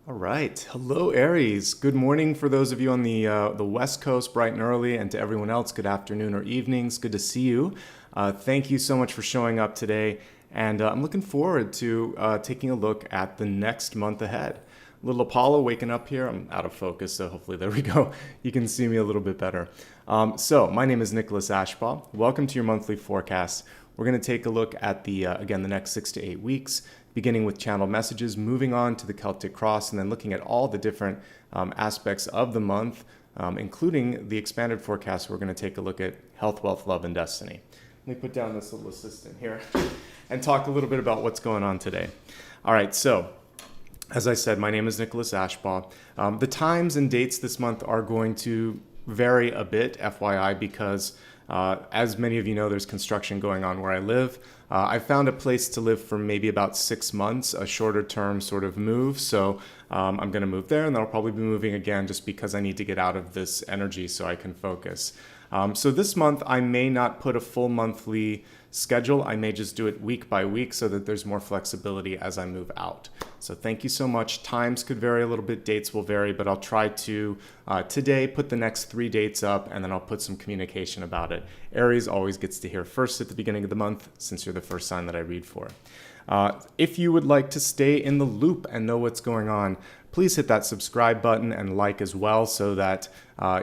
All right. Hello, Aries. Good morning for those of you on the West Coast, bright and early, and to everyone else, good afternoon or evenings. Good to see you. Thank you so much for showing up today, and I'm looking forward to taking a look at the next month ahead. Little Apollo waking up here. I'm out of focus, so hopefully there we go. You can see me a little bit better. So my name is Nicholas Ashbaugh. Welcome to your monthly forecast. We're going to take a look at the next 6 to 8 weeks, beginning with channeled messages, moving on to the Celtic Cross, and then looking at all the different aspects of the month, including the expanded forecast. We're going to take a look at health, wealth, love, and destiny. Let me put down this little assistant here and talk a little bit about what's going on today. All right, so as I said, my name is Nicholas Ashbaugh. The times and dates this month are going to vary a bit, FYI, because as many of you know, there's construction going on where I live. I found a place to live for maybe about 6 months, a shorter term sort of move. So I'm going to move there, and then I'll probably be moving again just because I need to get out of this energy so I can focus. So this month, I may not put a full monthly schedule. I may just do it week by week so that there's more flexibility as I move out. So thank you so much. Times could vary a little bit, dates will vary, but I'll try to today put the next 3 dates up, and then I'll put some communication about it. Aries always gets to hear first at the beginning of the month, since you're the first sign that I read for. If you would like to stay in the loop and know what's going on, please hit that subscribe button and like as well, so that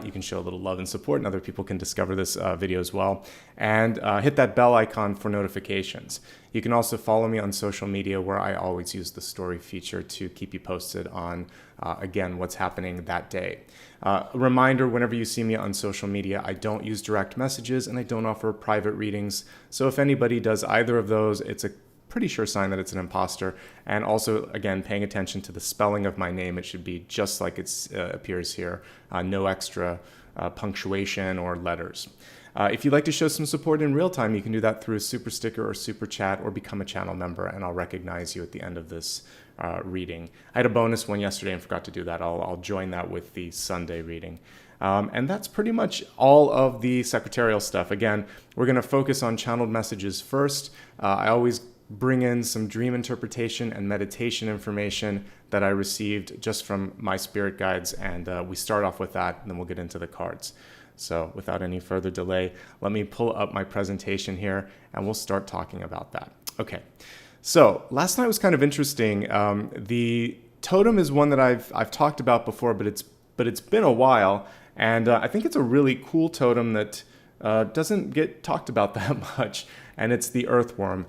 you can show a little love and support and other people can discover this video as well. And hit that bell icon for notifications. You can also follow me on social media, where I always use the story feature to keep you posted on, again, what's happening that day. A reminder, whenever you see me on social media, I don't use direct messages and I don't offer private readings. So if anybody does either of those, it's a pretty sure sign that it's an imposter. And also, again, paying attention to the spelling of my name. It should be just like it appears here. No extra punctuation or letters. If you'd like to show some support in real time, you can do that through a super sticker or super chat, or become a channel member, and I'll recognize you at the end of this reading. I had a bonus one yesterday and forgot to do that. I'll join that with the Sunday reading. And that's pretty much all of the secretarial stuff. Again, we're going to focus on channeled messages first. I always bring in some dream interpretation and meditation information that I received just from my spirit guides, and we start off with that, and then we'll get into the cards. So without any further delay, let me pull up my presentation here, and we'll start talking about that. Okay, so last night was kind of interesting. The totem is one that I've talked about before, but it's been a while, and I think it's a really cool totem that doesn't get talked about that much, and it's the earthworm.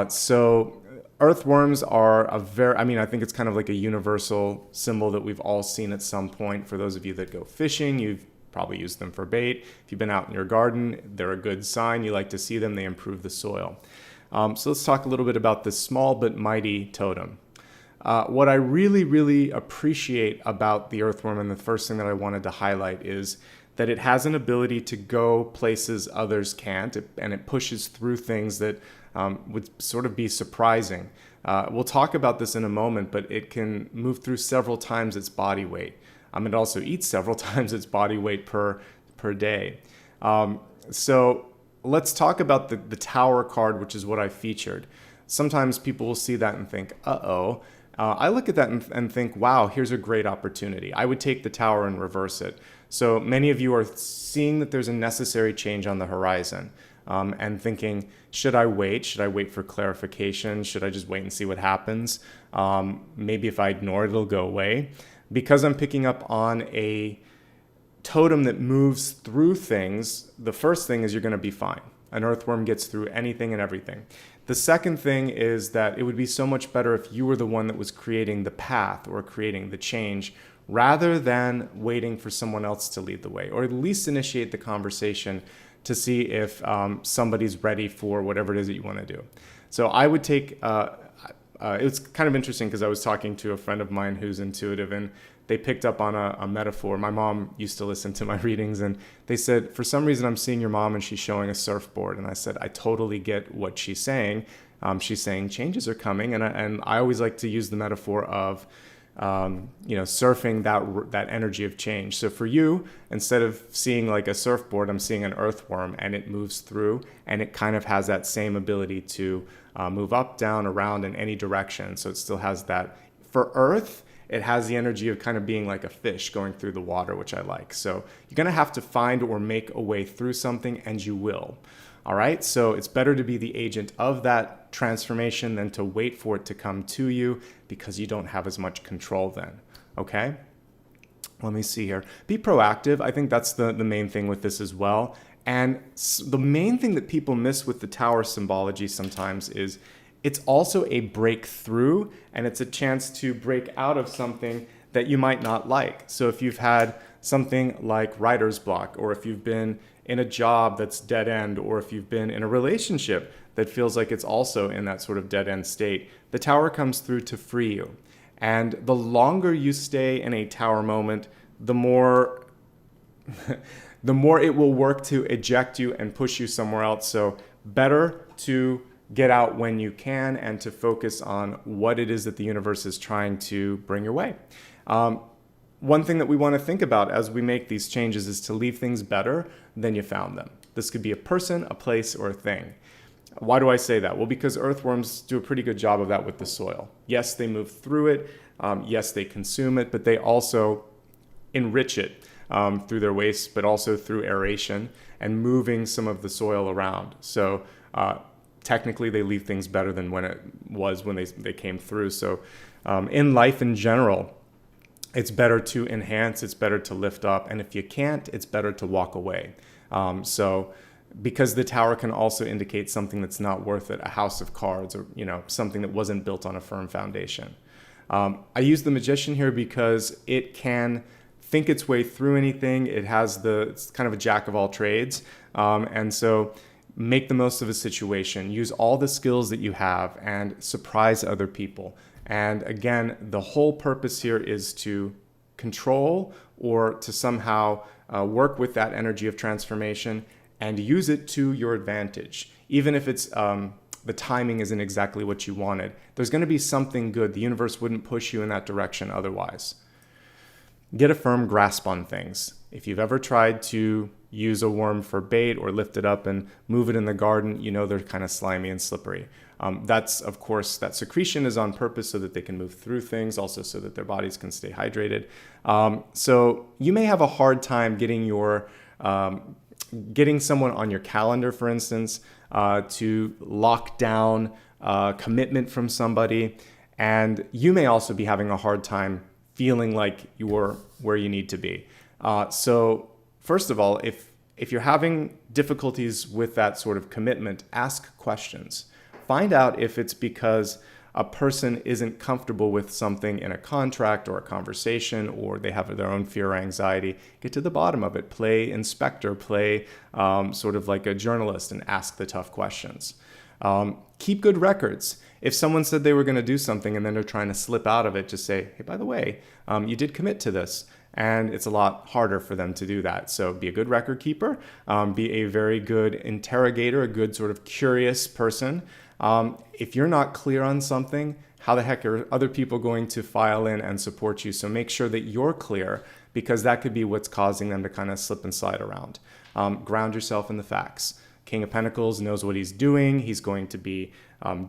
So earthworms are I think it's kind of like a universal symbol that we've all seen at some point. For those of you that go fishing, you've probably used them for bait. If you've been out in your garden, they're a good sign. You like to see them. They improve the soil. So let's talk a little bit about this small but mighty totem. What I really, really appreciate about the earthworm, and the first thing that I wanted to highlight, is that it has an ability to go places others can't, and it pushes through things that would sort of be surprising. We'll talk about this in a moment, but it can move through several times its body weight. It also eats several times its body weight per day. So let's talk about the Tower card, which is what I featured. Sometimes people will see that and think, uh-oh. I look at that and think, wow, here's a great opportunity. I would take the Tower and reverse it. So many of you are seeing that there's a necessary change on the horizon, and thinking, should I wait? Should I wait for clarification? Should I just wait and see what happens? Maybe if I ignore it, it'll go away. Because I'm picking up on a totem that moves through things, the first thing is you're going to be fine. An earthworm gets through anything and everything. The second thing is that it would be so much better if you were the one that was creating the path or creating the change, rather than waiting for someone else to lead the way, or at least initiate the conversation to see if somebody's ready for whatever it is that you want to do. So I would take, it was kind of interesting because I was talking to a friend of mine who's intuitive, and they picked up on a metaphor. My mom used to listen to my readings, and they said, for some reason I'm seeing your mom and she's showing a surfboard. And I said, I totally get what she's saying. She's saying changes are coming. And I always like to use the metaphor of, surfing that energy of change. So for you, instead of seeing like a surfboard, I'm seeing an earthworm, and it moves through, and it kind of has that same ability to move up, down, around, in any direction. So it still has that. For Earth, it has the energy of kind of being like a fish going through the water, which I like. So you're going to have to find or make a way through something, and you will. All right, so it's better to be the agent of that transformation than to wait for it to come to you, because you don't have as much control then, okay? Let me see here. Be proactive. I think that's the main thing with this as well. And the main thing that people miss with the tower symbology sometimes is it's also a breakthrough, and it's a chance to break out of something that you might not like. So if you've had something like writer's block, or if you've been in a job that's dead end, or if you've been in a relationship that feels like it's also in that sort of dead end state, the tower comes through to free you. And the longer you stay in a tower moment, the more the more it will work to eject you and push you somewhere else. So better to get out when you can, and to focus on what it is that the universe is trying to bring your way. One thing that we want to think about as we make these changes is to leave things better than you found them. This could be a person, a place, or a thing. Why do I say that? Well, because earthworms do a pretty good job of that with the soil. Yes, they move through it. Yes, they consume it, but they also enrich it through their waste, but also through aeration and moving some of the soil around. So technically, they leave things better than when it was when they came through. So in life in general, it's better to enhance, it's better to lift up, and if you can't, it's better to walk away. So because the tower can also indicate something that's not worth it, a house of cards, or something that wasn't built on a firm foundation. I use the magician here because it can think its way through anything. It's kind of a jack of all trades, and so make the most of a situation. Use all the skills that you have and surprise other people. And again, the whole purpose here is to control or to somehow work with that energy of transformation and use it to your advantage. Even if it's the timing isn't exactly what you wanted, there's going to be something good. The universe wouldn't push you in that direction otherwise. Get a firm grasp on things. If you've ever tried to use a worm for bait or lift it up and move it in the garden, they're kind of slimy and slippery. That's, of course, that secretion is on purpose so that they can move through things, also so that their bodies can stay hydrated. So you may have a hard time getting someone on your calendar, for instance, to lock down commitment from somebody. And you may also be having a hard time feeling like you're where you need to be. So first of all, if you're having difficulties with that sort of commitment, ask questions. Find out if it's because a person isn't comfortable with something in a contract or a conversation, or they have their own fear or anxiety. Get to the bottom of it. Play inspector, play sort of like a journalist, and ask the tough questions. Keep good records. If someone said they were going to do something and then they're trying to slip out of it, just say, hey, by the way, you did commit to this. And it's a lot harder for them to do that. So be a good record keeper, be a very good interrogator, a good sort of curious person. If you're not clear on something, how the heck are other people going to file in and support you? So make sure that you're clear, because that could be what's causing them to kind of slip and slide around. Ground yourself in the facts. King of Pentacles knows what he's doing. He's going to be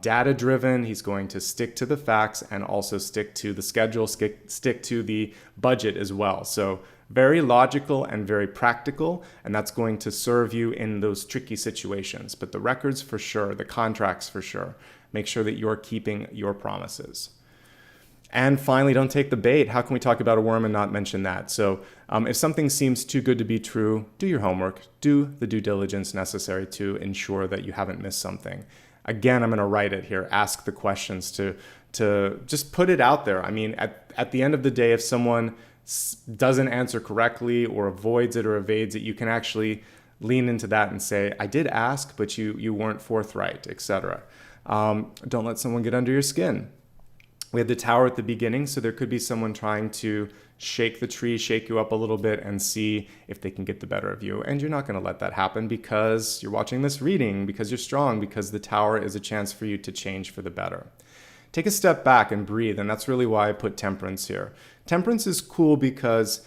data driven. He's going to stick to the facts and also stick to the schedule, stick to the budget as well. So very logical and very practical, and that's going to serve you in those tricky situations. But the records for sure, the contracts for sure. Make sure that you're keeping your promises. And finally, don't take the bait. How can we talk about a worm and not mention that? So if something seems too good to be true, do your homework. Do the due diligence necessary to ensure that you haven't missed something. Again, I'm going to write it here. Ask the questions to just put it out there. I mean, at the end of the day, if someone doesn't answer correctly or avoids it or evades it, you can actually lean into that and say, I did ask, but you weren't forthright, etc. Don't let someone get under your skin. We had the tower at the beginning, so there could be someone trying to shake the tree, shake you up a little bit, and see if they can get the better of you. And you're not going to let that happen because you're watching this reading, because you're strong, because the tower is a chance for you to change for the better. Take a step back and breathe, and that's really why I put temperance here. Temperance is cool because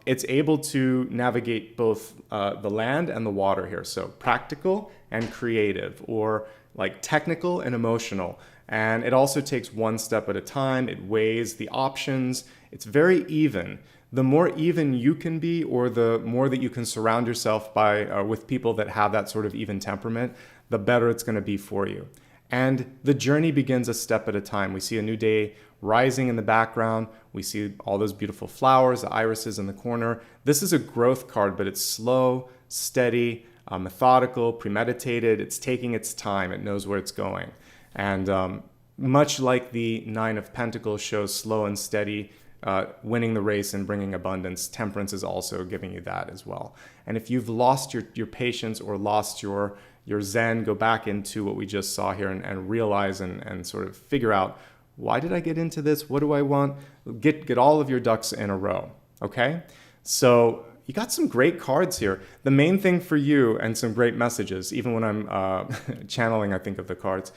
it's able to navigate both the land and the water here. So practical and creative, or like technical and emotional. And it also takes one step at a time. It weighs the options. It's very even. The more even you can be, or the more that you can surround yourself by with people that have that sort of even temperament, the better it's going to be for you. And the journey begins a step at a time. We see a new day rising in the background. We see all those beautiful flowers, the irises in the corner. This is a growth card, but it's slow, steady, methodical, premeditated. It's taking its time. It knows where it's going. And much like the Nine of Pentacles shows slow and steady, winning the race and bringing abundance, Temperance is also giving you that as well. And if you've lost your patience or lost your zen, go back into what we just saw here and realize and sort of figure out, why did I get into this? What do I want? Get all of your ducks in a row, okay? So you got some great cards here. The main thing for you, and some great messages, even when I'm channeling, I think of the cards.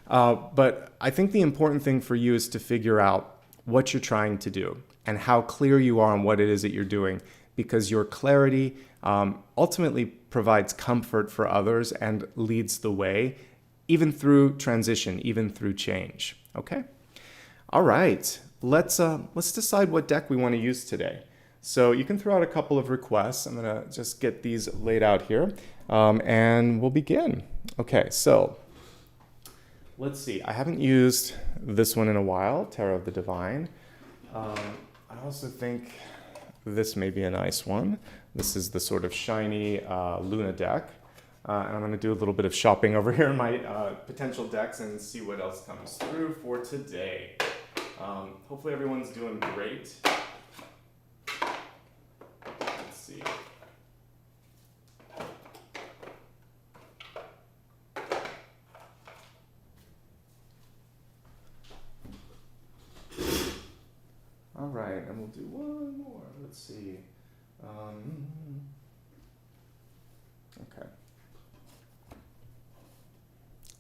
But I think the important thing for you is to figure out what you're trying to do and how clear you are on what it is that you're doing, because your clarity ultimately provides comfort for others and leads the way, even through transition, even through change. Okay? All right. Let's decide what deck we want to use today. So you can throw out a couple of requests. I'm going to just get these laid out here, and we'll begin. Okay, so let's see. I haven't used this one in a while, Tarot of the Divine. I also think this may be a nice one. This is the sort of shiny Luna deck. And I'm going to do a little bit of shopping over here in my potential decks and see what else comes through for today. Hopefully everyone's doing great. Let's see. All right, and we'll do one more. Let's see. Okay.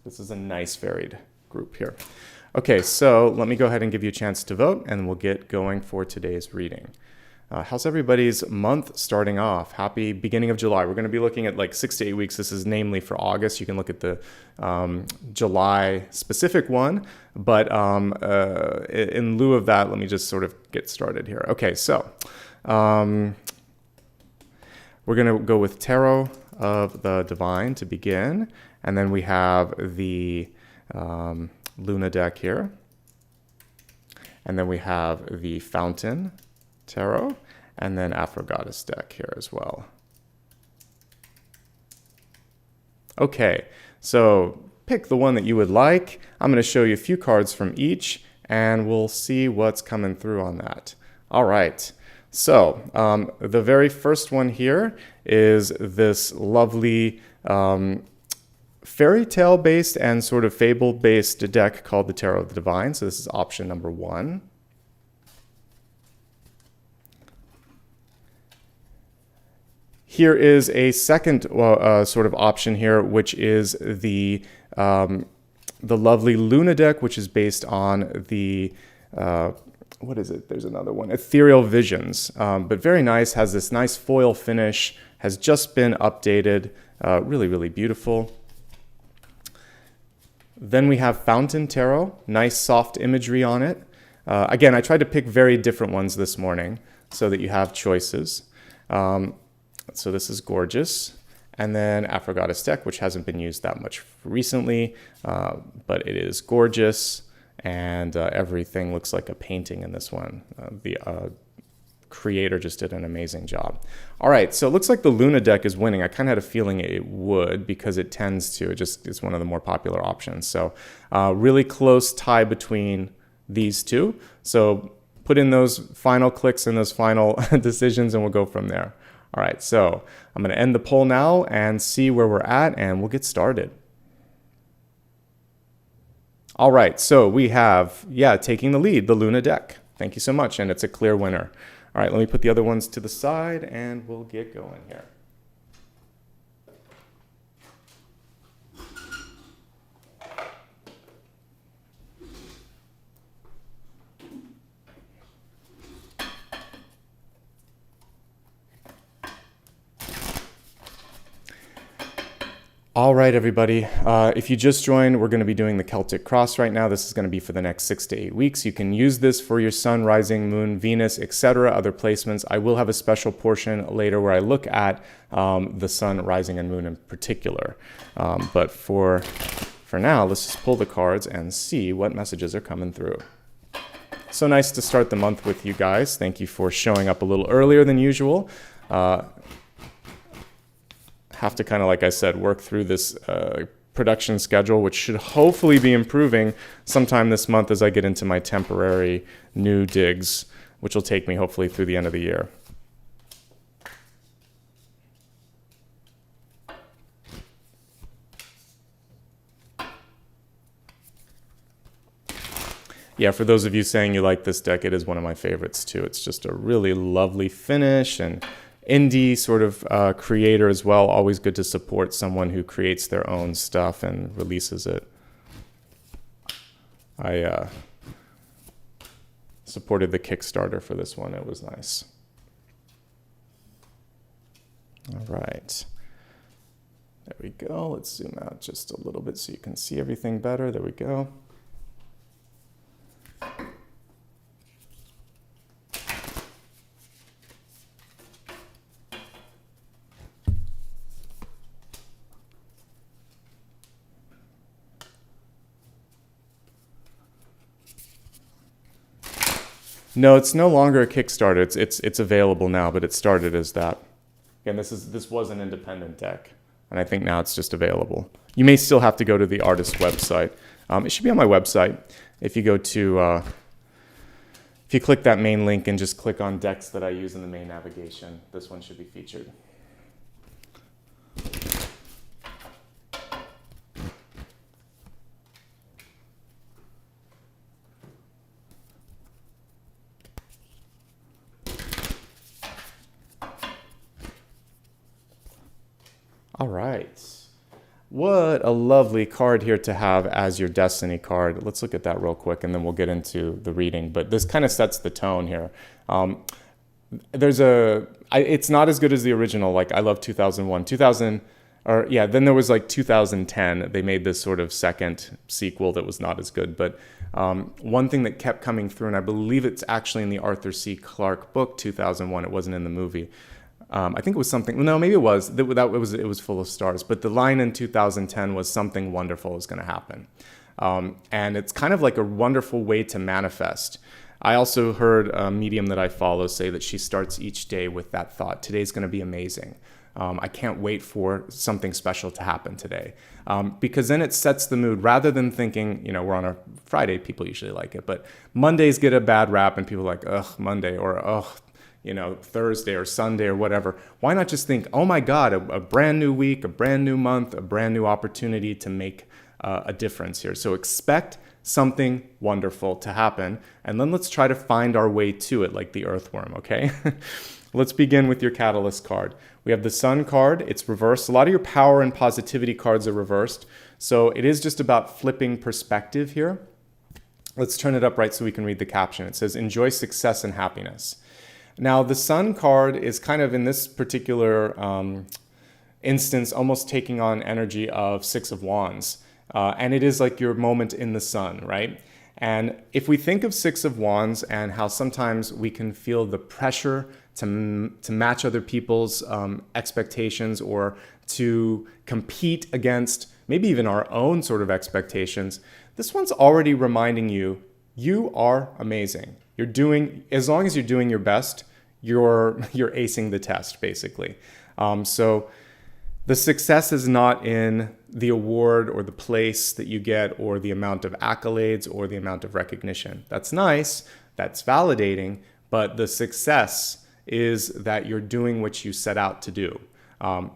This is a nice varied group here. Okay, so let me go ahead and give you a chance to vote, and we'll get going for today's reading. How's everybody's month starting off? Happy beginning of July. We're going to be looking at like 6 to 8 weeks. This is namely for August. You can look at the July specific one, but in lieu of that, let me just sort of get started here. Okay, so we're going to go with Tarot of the Divine to begin, and then we have the Luna deck here, and then we have the Fountain Tarot, and then Afro-Goddess deck here as well. Okay, so pick the one that you would like. I'm going to show you a few cards from each, and we'll see what's coming through on that. All right, so the very first one here is this lovely fairy tale based and sort of fable based deck called the Tarot of the Divine. So this is option number 1. Here is a second sort of option here, which is the lovely Luna deck, which is based on the, what is it? There's another one, Ethereal Visions, but very nice, has this nice foil finish, has just been updated, really, really beautiful. Then we have Fountain Tarot, nice soft imagery on it. Again, I tried to pick very different ones this morning so that you have choices. So this is gorgeous. And then Afro-Goddess deck, which hasn't been used that much recently, but it is gorgeous. And everything looks like a painting in this one. The creator just did an amazing job. All right, so it looks like the Luna deck is winning. I kind of had a feeling it would, because it tends to. It just is one of the more popular options. So really close tie between these two. So put in those final clicks and those final decisions, and we'll go from there. All right, so I'm going to end the poll now and see where we're at, and we'll get started. All right, so we have, taking the lead, the Luna deck. Thank you so much, and it's a clear winner. All right, let me put the other ones to the side, and we'll get going here. All right, everybody. If you just joined, we're going to be doing the Celtic Cross right now. This is going to be for the next 6 to 8 weeks. You can use this for your sun, rising, moon, Venus, etc., other placements. I will have a special portion later where I look at the sun, rising, and moon in particular. But for now, let's just pull the cards and see what messages are coming through. So nice to start the month with you guys. Thank you for showing up a little earlier than usual. Have to kind of, like I said, work through this production schedule, which should hopefully be improving sometime this month as I get into my temporary new digs, which will take me hopefully through the end of the year. Yeah, for those of you saying you like this deck, it is one of my favorites too. It's just a really lovely finish and indie sort of creator as well. Always good to support someone who creates their own stuff and releases it. I supported the Kickstarter for this one. It was nice. All right. There we go. Let's zoom out just a little bit so you can see everything better. There we go. No, it's no longer a Kickstarter. It's available now, but it started as that. Again, this was an independent deck, and I think now it's just available. You may still have to go to the artist website. It should be on my website. If you go to, if you click that main link and just click on decks that I use in the main navigation, this one should be featured. All right. What a lovely card here to have as your destiny card. Let's look at that real quick and then we'll get into the reading. But this kind of sets the tone here. It's not as good as the original. Like, I love 2001. Then there was like 2010. They made this sort of second sequel that was not as good. But one thing that kept coming through, and I believe it's actually in the Arthur C. Clarke book, 2001. It wasn't in the movie. I think it was something, no, maybe it was. It was full of stars. But the line in 2010 was something wonderful is going to happen. And it's kind of like a wonderful way to manifest. I also heard a medium that I follow say that she starts each day with that thought. Today's going to be amazing. I can't wait for something special to happen today. Because then it sets the mood rather than thinking, we're on a Friday, people usually like it. But Mondays get a bad rap and people are like, ugh, Monday, or ugh, Thursday or Sunday or whatever. Why not just think, oh my God, a brand new week, a brand new month, a brand new opportunity to make a difference here. So expect something wonderful to happen, and then let's try to find our way to it like the earthworm, okay? Let's begin with your catalyst card. We have the sun card. It's reversed. A lot of your power and positivity cards are reversed. So it is just about flipping perspective here. Let's turn it upright so we can read the caption. It says, enjoy success and happiness. Now, the sun card is kind of in this particular instance almost taking on energy of Six of Wands. And it is like your moment in the sun, right? And if we think of Six of Wands and how sometimes we can feel the pressure to match other people's expectations or to compete against maybe even our own sort of expectations, this one's already reminding you, you are amazing. As long as you're doing your best, you're acing the test, basically. So the success is not in the award or the place that you get or the amount of accolades or the amount of recognition. That's nice, that's validating, but the success is that you're doing what you set out to do. When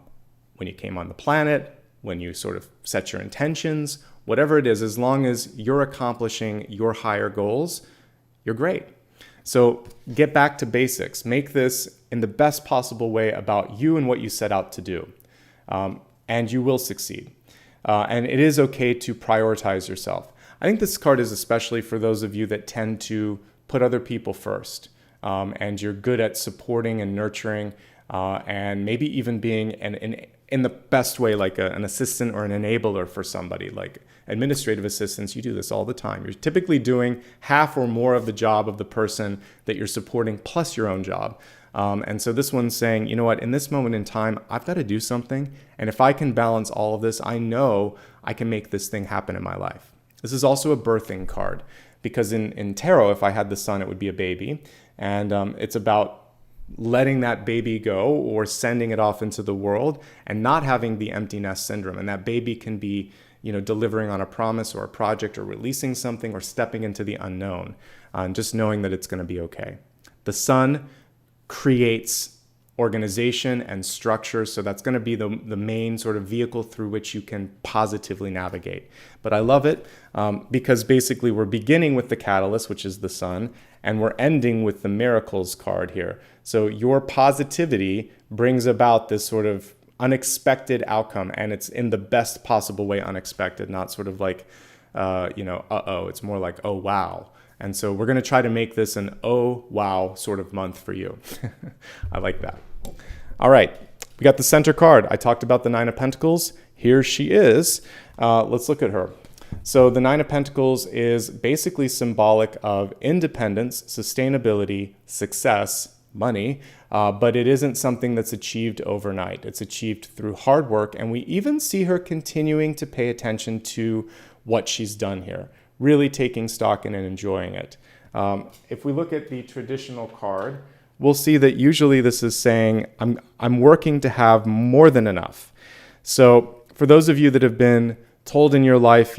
you came on the planet, when you sort of set your intentions, whatever it is, as long as you're accomplishing your higher goals, you're great. So get back to basics. Make this in the best possible way about you and what you set out to do. And you will succeed. And it is okay to prioritize yourself. I think this card is especially for those of you that tend to put other people first. And you're good at supporting and nurturing and maybe even being an in the best way, like an assistant or an enabler for somebody. Like administrative assistants, you do this all the time. You're typically doing half or more of the job of the person that you're supporting plus your own job. And so this one's saying, you know what, in this moment in time, I've got to do something. And if I can balance all of this, I know I can make this thing happen in my life. This is also a birthing card, because in tarot, if I had the sun, it would be a baby. And it's about letting that baby go or sending it off into the world and not having the empty nest syndrome. And that baby can be, delivering on a promise or a project or releasing something or stepping into the unknown, and just knowing that it's going to be okay. The sun creates organization and structure, so that's going to be the main sort of vehicle through which you can positively navigate. But I love it because basically we're beginning with the catalyst, which is the sun, and we're ending with the miracles card here. So your positivity brings about this sort of unexpected outcome, and it's in the best possible way unexpected, not sort of like, it's more like, oh, wow. And so we're going to try to make this an oh, wow sort of month for you. I like that. All right. We got the center card. I talked about the Nine of Pentacles. Here she is. Let's look at her. So the Nine of Pentacles is basically symbolic of independence, sustainability, success, money, but it isn't something that's achieved overnight. It's achieved through hard work, and we even see her continuing to pay attention to what she's done here, really taking stock in and enjoying it. If we look at the traditional card, we'll see that usually this is saying, I'm working to have more than enough. So for those of you that have been told in your life,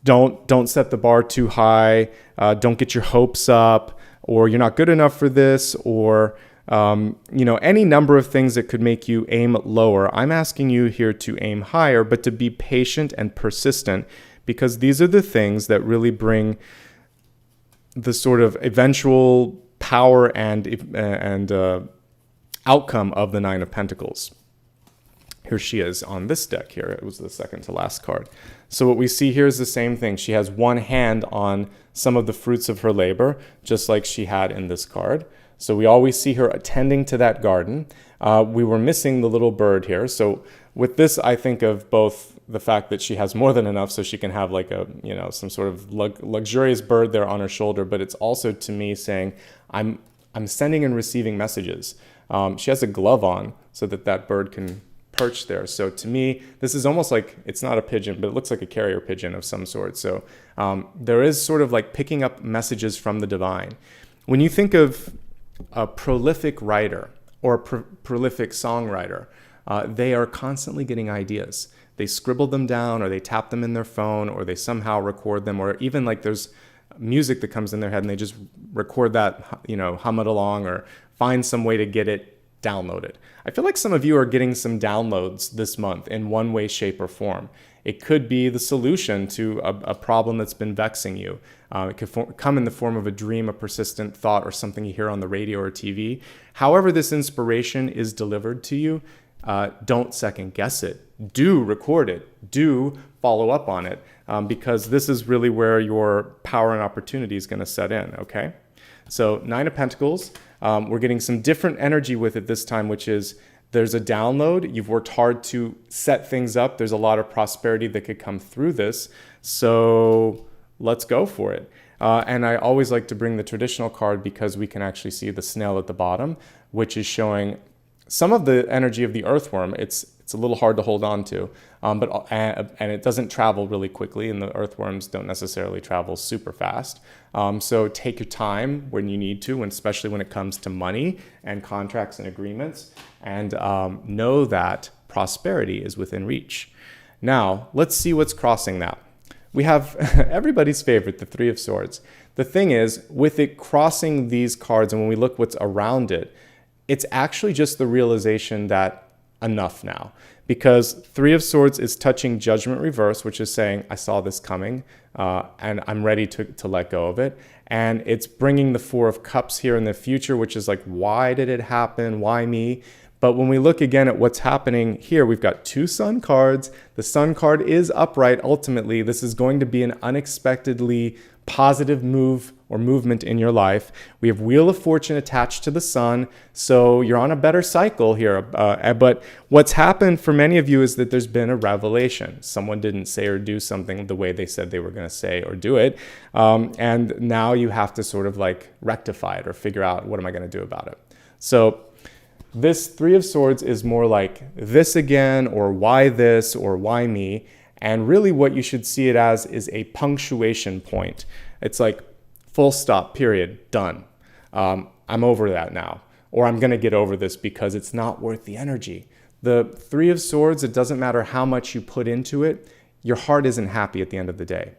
don't set the bar too high, don't get your hopes up, or you're not good enough for this, or any number of things that could make you aim lower. I'm asking you here to aim higher, but to be patient and persistent, because these are the things that really bring the sort of eventual power and outcome of the Nine of Pentacles. Here she is on this deck here. It was the second to last card. So what we see here is the same thing. She has one hand on some of the fruits of her labor, just like she had in this card. So we always see her attending to that garden. We were missing the little bird here. So with this, I think of both the fact that she has more than enough, so she can have like some sort of luxurious bird there on her shoulder. But it's also, to me, saying I'm sending and receiving messages. She has a glove on so that bird can perch there. So to me, this is almost like, it's not a pigeon, but it looks like a carrier pigeon of some sort. So there is sort of like picking up messages from the divine. When you think of a prolific writer or a prolific songwriter, they are constantly getting ideas. They scribble them down, or they tap them in their phone, or they somehow record them, or even like there's music that comes in their head and they just record that, hum it along, or find some way to get it downloaded. I feel like some of you are getting some downloads this month in one way, shape, or form. It could be the solution to a problem that's been vexing you. It could come in the form of a dream, a persistent thought, or something you hear on the radio or TV. However this inspiration is delivered to you, don't second guess it. Do record it. Do follow up on it, because this is really where your power and opportunity is going to set in, okay? So Nine of Pentacles, we're getting some different energy with it this time, which is there's a download. You've worked hard to set things up. There's a lot of prosperity that could come through this. So let's go for it. And I always like to bring the traditional card because we can actually see the snail at the bottom, which is showing some of the energy of the earthworm. It's a little hard to hold on to, and it doesn't travel really quickly, and the earthworms don't necessarily travel super fast. So take your time when you need to, and especially when it comes to money and contracts and agreements, and know that prosperity is within reach. Now, let's see what's crossing that. We have everybody's favorite, the Three of Swords. The thing is, with it crossing these cards, and when we look what's around it, it's actually just the realization that enough now, because Three of Swords is touching Judgment reverse, which is saying, I saw this coming, and I'm ready to let go of it. And it's bringing the Four of Cups here in the future, which is like, why did it happen? Why me? But when we look again at what's happening here, we've got two Sun cards. The Sun card is upright. Ultimately, this is going to be an unexpectedly positive move or movement in your life. We have Wheel of Fortune attached to the sun, so you're on a better cycle here. But what's happened for many of you is that there's been a revelation. Someone didn't say or do something the way they said they were going to say or do it, and now you have to sort of like rectify it or figure out, what am I going to do about it? So this Three of Swords is more like this again, or why this, or why me. And really what you should see it as is a punctuation point. It's like full stop, period, done. I'm over that now. Or I'm going to get over this because it's not worth the energy. The Three of Swords, it doesn't matter how much you put into it, your heart isn't happy at the end of the day.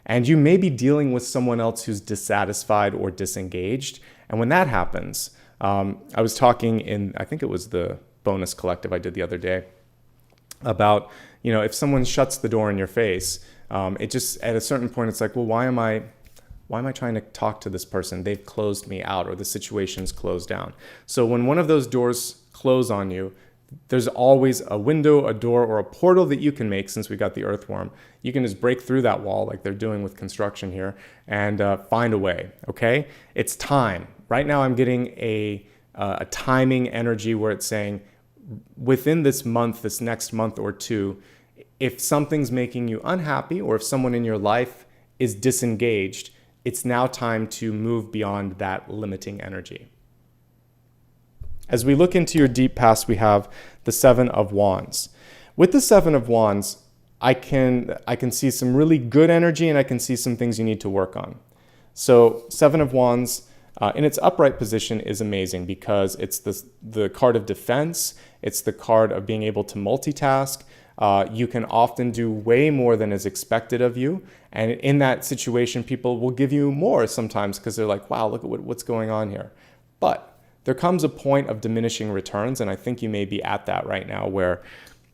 And you may be dealing with someone else who's dissatisfied or disengaged. And when that happens, I was talking in, I think it was the bonus collective I did the other day, about, if someone shuts the door in your face, it just, at a certain point, it's like, well, why am I trying to talk to this person? They've closed me out, or the situation's closed down. So when one of those doors close on you, there's always a window, a door, or a portal that you can make. Since we got the earthworm, you can just break through that wall like they're doing with construction here and find a way, okay? It's time. Right now I'm getting a timing energy where it's saying, within this month, this next month or two, if something's making you unhappy, or if someone in your life is disengaged, it's now time to move beyond that limiting energy. As we look into your deep past, we have the Seven of Wands. With the Seven of Wands, I can see some really good energy, and I can see some things you need to work on. So Seven of Wands, in its upright position, is amazing because it's the card of defense. It's the card of being able to multitask. You can often do way more than is expected of you. And in that situation, people will give you more sometimes because they're like, wow, look at what's going on here. But there comes a point of diminishing returns, and I think you may be at that right now, where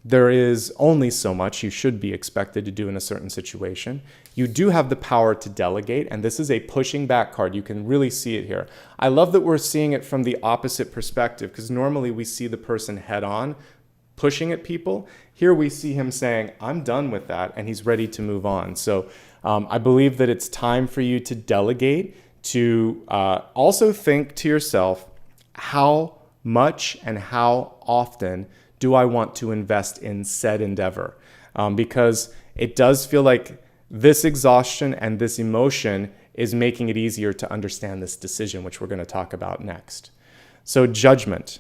there is only so much you should be expected to do in a certain situation. You do have the power to delegate, and this is a pushing back card. You can really see it here. I love that we're seeing it from the opposite perspective, because normally we see the person head on, pushing at people. Here we see him saying, I'm done with that, and he's ready to move on. So I believe that it's time for you to delegate, to also think to yourself, how much and how often do I want to invest in said endeavor? Because it does feel like this exhaustion and this emotion is making it easier to understand this decision, which we're going to talk about next. So Judgment,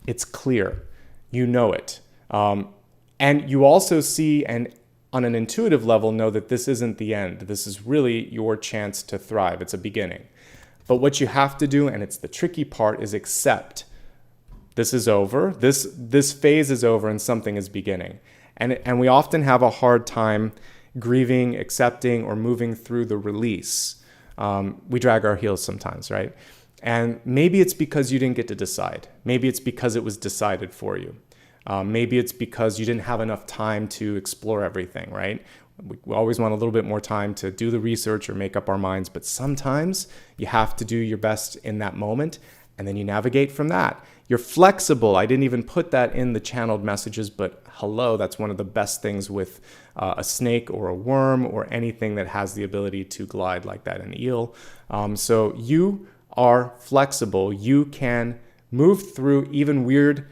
it's clear. You know it. And you also see, and on an intuitive level, know that this isn't the end. This is really your chance to thrive. It's a beginning. But what you have to do, and it's the tricky part, is accept. This is over. This phase is over, and something is beginning. And we often have a hard time grieving, accepting, or moving through the release. We drag our heels sometimes, right? And maybe it's because you didn't get to decide. Maybe it's because it was decided for you. Maybe it's because you didn't have enough time to explore everything, right? We always want a little bit more time to do the research or make up our minds, but sometimes you have to do your best in that moment, and then you navigate from that. You're flexible. I didn't even put that in the channeled messages, but hello, that's one of the best things with a snake or a worm or anything that has the ability to glide like that, an eel. So you are flexible. You can move through even weird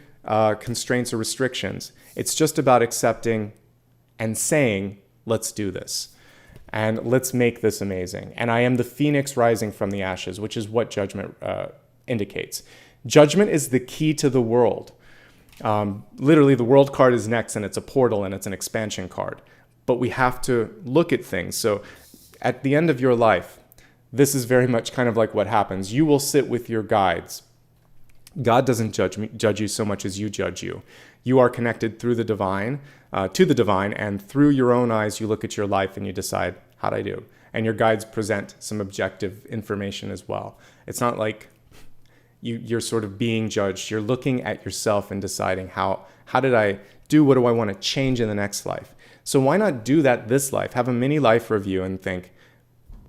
constraints or restrictions. It's just about accepting and saying, let's do this. And let's make this amazing. And I am the phoenix rising from the ashes, which is what Judgment indicates. Judgment is the key to the world. Literally, the world card is next, and it's a portal, and it's an expansion card. But we have to look at things. So at the end of your life, this is very much kind of like what happens. You will sit with your guides. God doesn't judge you so much as you judge you. You are connected through the divine, to the divine, and through your own eyes, you look at your life and you decide, how'd I do? And your guides present some objective information as well. It's not like you're sort of being judged. You're looking at yourself and deciding, how did I do? What do I want to change in the next life? So why not do that this life? Have a mini life review and think,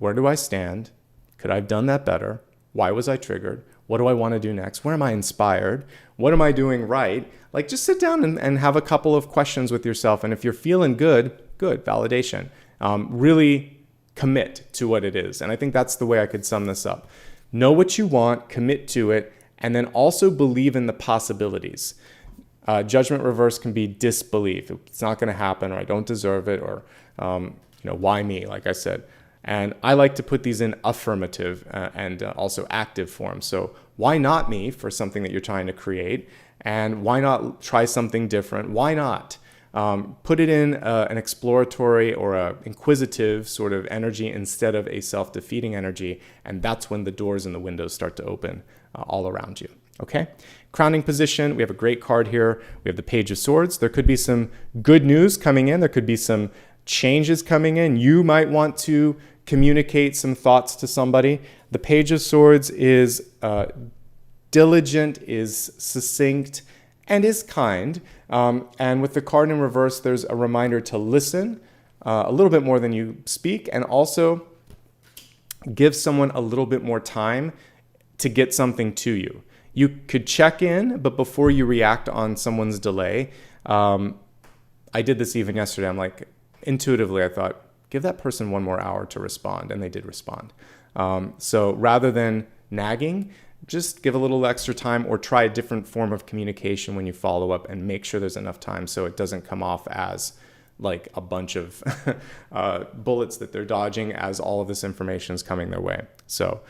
where do I stand? Could I have done that better? Why was I triggered? What do I want to do next? Where am I inspired? What am I doing right? Like, just sit down and have a couple of questions with yourself. And if you're feeling good, validation. Really commit to what it is. And I think that's the way I could sum this up. Know what you want, commit to it, and then also believe in the possibilities. Judgment reverse can be disbelief. It's not going to happen, or I don't deserve it, or why me, like I said. And I like to put these in affirmative and also active form. So why not me for something that you're trying to create? And why not try something different? Why not? Put it in an exploratory or a inquisitive sort of energy instead of a self-defeating energy. And that's when the doors and the windows start to open all around you. Okay? Crowning position, we have a great card here. We have the Page of Swords. There could be some good news coming in. There could be some changes coming in. You might want to communicate some thoughts to somebody. The Page of Swords is diligent, is succinct, and is kind. And with the card in reverse, there's a reminder to listen a little bit more than you speak, and also give someone a little bit more time to get something to you. You could check in, but before you react on someone's delay, I did this even yesterday. I'm like, intuitively, I thought, give that person one more hour to respond, and they did respond. So rather than nagging, just give a little extra time or try a different form of communication when you follow up, and make sure there's enough time so it doesn't come off as like a bunch of bullets that they're dodging as all of this information is coming their way. So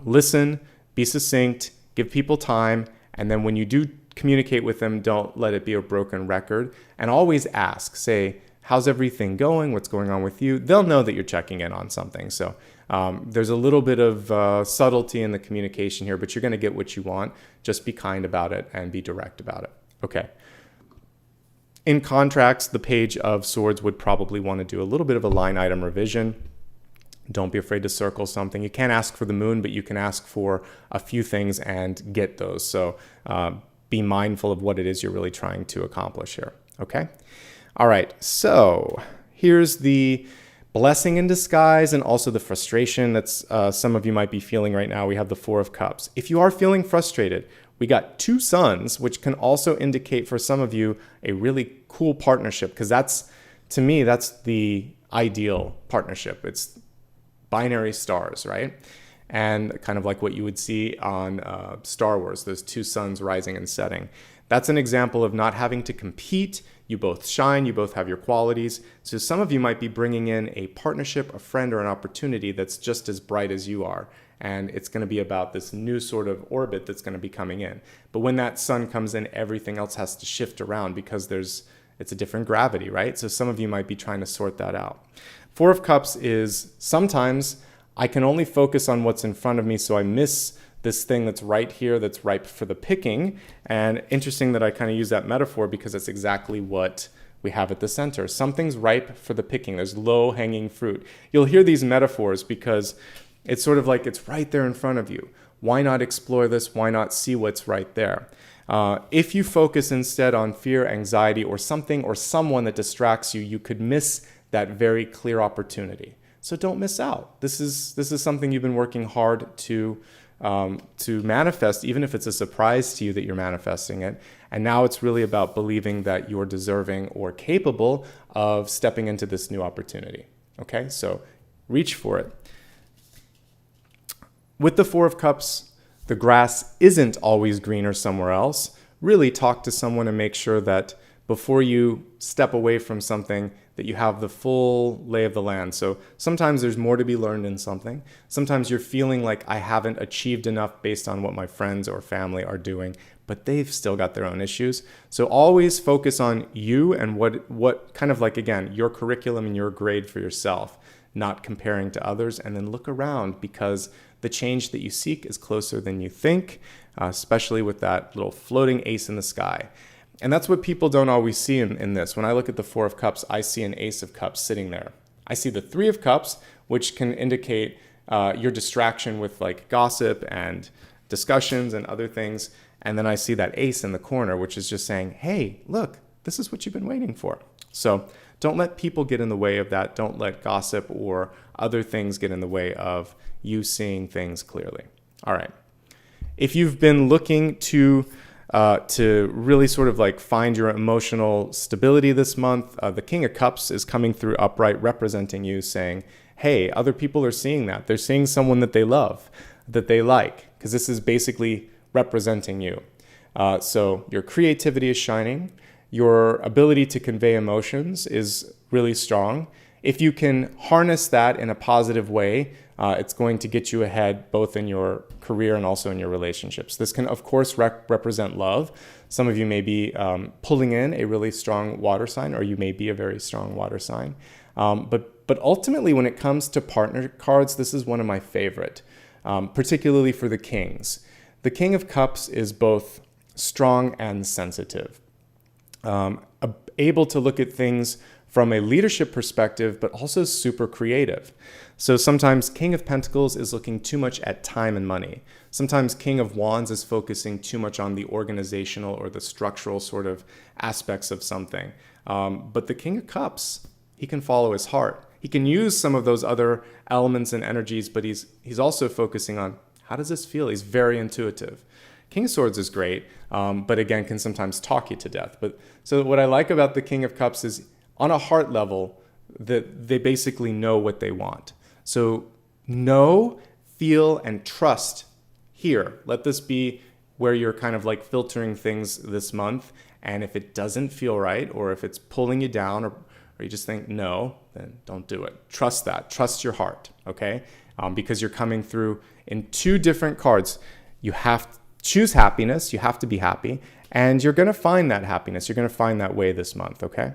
listen, be succinct, give people time, and then when you do communicate with them, don't let it be a broken record, and always ask. Say, how's everything going? What's going on with you? They'll know that you're checking in on something. So there's a little bit of subtlety in the communication here, but you're going to get what you want. Just be kind about it and be direct about it. Okay. In contracts, the Page of Swords would probably want to do a little bit of a line item revision. Don't be afraid to circle something. You can't ask for the moon, but you can ask for a few things and get those. So be mindful of what it is you're really trying to accomplish here. Okay? All right, so here's the blessing in disguise and also the frustration that's some of you might be feeling right now. We have the Four of Cups. If you are feeling frustrated, we got two suns, which can also indicate for some of you a really cool partnership, because that's, to me, that's the ideal partnership. It's binary stars, right? And kind of like what you would see on Star Wars, those two suns rising and setting. That's an example of not having to compete. You both shine, you both have your qualities. So some of you might be bringing in a partnership, a friend, or an opportunity that's just as bright as you are. And it's going to be about this new sort of orbit that's going to be coming in. But when that sun comes in, everything else has to shift around because it's a different gravity, right? So some of you might be trying to sort that out. Four of Cups is sometimes I can only focus on what's in front of me, so I miss this thing that's right here that's ripe for the picking. And interesting that I kind of use that metaphor because it's exactly what we have at the center. Something's ripe for the picking. There's low-hanging fruit. You'll hear these metaphors because it's sort of like it's right there in front of you. Why not explore this? Why not see what's right there? If you focus instead on fear, anxiety, or something or someone that distracts you, you could miss that very clear opportunity. So don't miss out. This is something you've been working hard to manifest, even if it's a surprise to you that you're manifesting it. And now it's really about believing that you're deserving or capable of stepping into this new opportunity. Okay, so reach for it. With the Four of Cups, the grass isn't always greener somewhere else. Really talk to someone and make sure that before you step away from something, that you have the full lay of the land. So sometimes there's more to be learned in something. Sometimes you're feeling like I haven't achieved enough based on what my friends or family are doing, but they've still got their own issues. So always focus on you and what kind of like, again, your curriculum and your grade for yourself, not comparing to others. And then look around because the change that you seek is closer than you think, especially with that little floating ace in the sky. And that's what people don't always see in this. When I look at the Four of Cups, I see an Ace of Cups sitting there. I see the Three of Cups, which can indicate your distraction with like gossip and discussions and other things. And then I see that Ace in the corner, which is just saying, hey, look, this is what you've been waiting for. So don't let people get in the way of that. Don't let gossip or other things get in the way of you seeing things clearly. All right. If you've been looking to to really sort of like find your emotional stability this month. The King of Cups is coming through upright, representing you, saying, hey, other people are seeing that. They're seeing someone that they love, that they like, because this is basically representing you. So your creativity is shining. Your ability to convey emotions is really strong. If you can harness that in a positive way, it's going to get you ahead both in your career and also in your relationships. This can, of course, represent love. Some of you may be pulling in a really strong water sign, or you may be a very strong water sign. But ultimately, when it comes to partner cards, this is one of my favorite, particularly for the kings. The King of Cups is both strong and sensitive, able to look at things from a leadership perspective, but also super creative. So sometimes King of Pentacles is looking too much at time and money. Sometimes King of Wands is focusing too much on the organizational or the structural sort of aspects of something. But the King of Cups, he can follow his heart. He can use some of those other elements and energies, but he's also focusing on, how does this feel? He's very intuitive. King of Swords is great, but again, can sometimes talk you to death. So what I like about the King of Cups is, on a heart level, that they basically know what they want. So know, feel, and trust here. Let this be where you're kind of like filtering things this month. And if it doesn't feel right, or if it's pulling you down, or you just think no, then don't do it. Trust that. Trust your heart, okay? Because you're coming through in two different cards. You have to choose happiness. You have to be happy. And you're going to find that happiness. You're going to find that way this month, okay?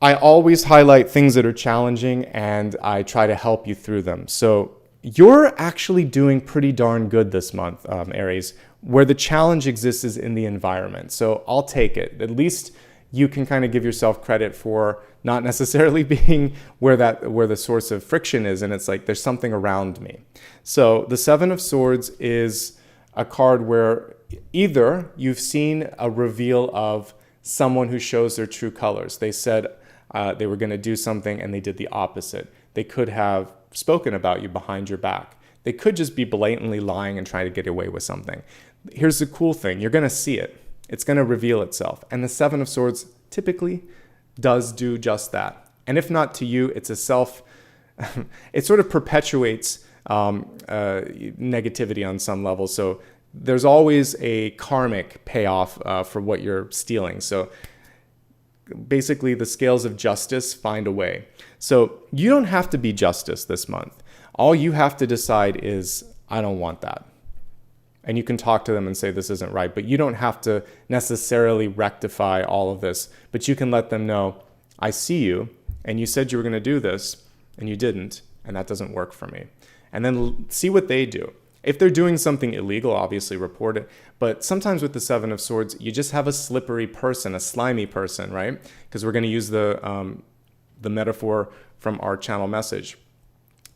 I always highlight things that are challenging, and I try to help you through them. So you're actually doing pretty darn good this month, Aries. Where the challenge exists is in the environment. So I'll take it. At least you can kind of give yourself credit for not necessarily being where the source of friction is, and it's like there's something around me. So the Seven of Swords is a card where either you've seen a reveal of someone who shows their true colors. They said they were going to do something and they did the opposite. They could have spoken about you behind your back. They could just be blatantly lying and trying to get away with something. Here's the cool thing. You're going to see it. It's going to reveal itself. And the Seven of Swords typically does do just that. And if not to you, it's it sort of perpetuates negativity on some level. So there's always a karmic payoff for what you're stealing. So basically, the scales of justice find a way. So you don't have to be justice this month. All you have to decide is, I don't want that. And you can talk to them and say, this isn't right. But you don't have to necessarily rectify all of this. But you can let them know, I see you, and you said you were going to do this, and you didn't, and that doesn't work for me. And then see what they do. If they're doing something illegal, obviously report it. But sometimes with the Seven of Swords, you just have a slippery person, a slimy person, right? Because we're going to use the metaphor from our channel message.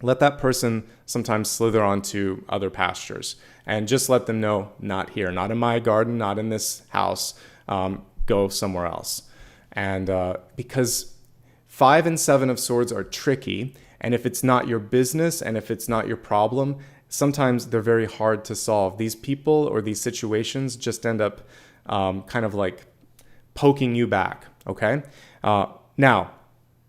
Let that person sometimes slither onto other pastures, and just let them know, not here, not in my garden, not in this house, go somewhere else. And because 5 and 7 of Swords are tricky, and if it's not your business and if it's not your problem, sometimes they're very hard to solve. These people or these situations just end up kind of like poking you back, okay? Now,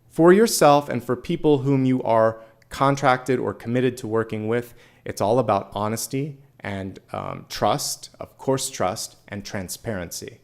for yourself and for people whom you are contracted or committed to working with, it's all about honesty and trust, of course trust, and transparency.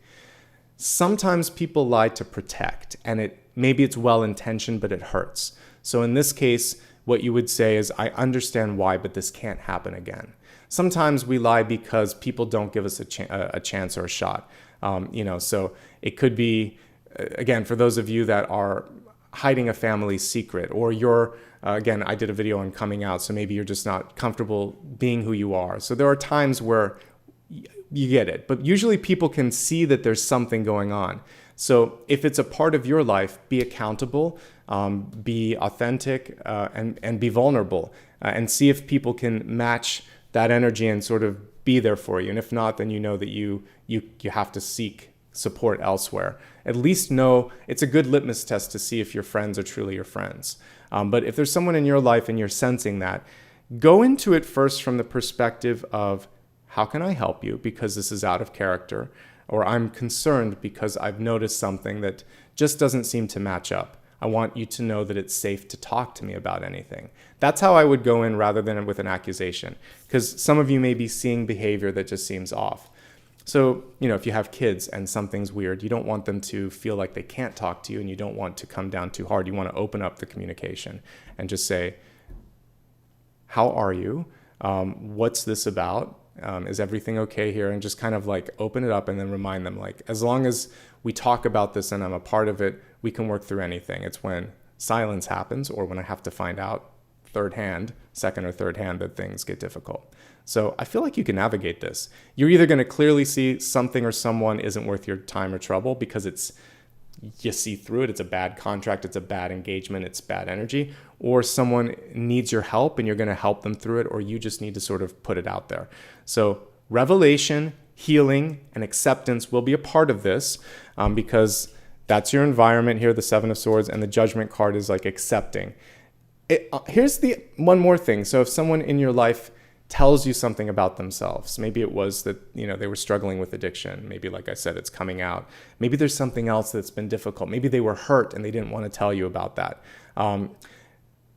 Sometimes people lie to protect, and maybe it's well-intentioned, but it hurts. So in this case, what you would say is, I understand why, but this can't happen again. Sometimes we lie because people don't give us a chance or a shot. So it could be, again, for those of you that are hiding a family secret, or you're, again, I did a video on coming out, so maybe you're just not comfortable being who you are. So there are times where you get it, but usually people can see that there's something going on. So if it's a part of your life, be accountable, be authentic, and be vulnerable, and see if people can match that energy and sort of be there for you. And if not, then you know that you have to seek support elsewhere. At least know it's a good litmus test to see if your friends are truly your friends. But if there's someone in your life and you're sensing that, go into it first from the perspective of, how can I help you because this is out of character, or I'm concerned because I've noticed something that just doesn't seem to match up. I want you to know that it's safe to talk to me about anything. That's how I would go in rather than with an accusation, because some of you may be seeing behavior that just seems off. So, if you have kids and something's weird, you don't want them to feel like they can't talk to you, and you don't want to come down too hard. You want to open up the communication and just say, how are you? What's this about? Is everything okay here? And just kind of like open it up and then remind them, like, as long as we talk about this and I'm a part of it, we can work through anything. It's when silence happens or when I have to find out second or third hand, that things get difficult. So I feel like you can navigate this. You're either going to clearly see something or someone isn't worth your time or trouble because you see through it. It's a bad contract. It's a bad engagement. It's bad energy. Or someone needs your help and you're going to help them through it, or you just need to sort of put it out there. So revelation, healing, and acceptance will be a part of this because that's your environment here, the Seven of Swords, and the Judgment card is like accepting. Here's the one more thing. So if someone in your life tells you something about themselves, maybe it was that they were struggling with addiction, maybe, like I said, it's coming out, maybe there's something else that's been difficult, maybe they were hurt and they didn't want to tell you about that.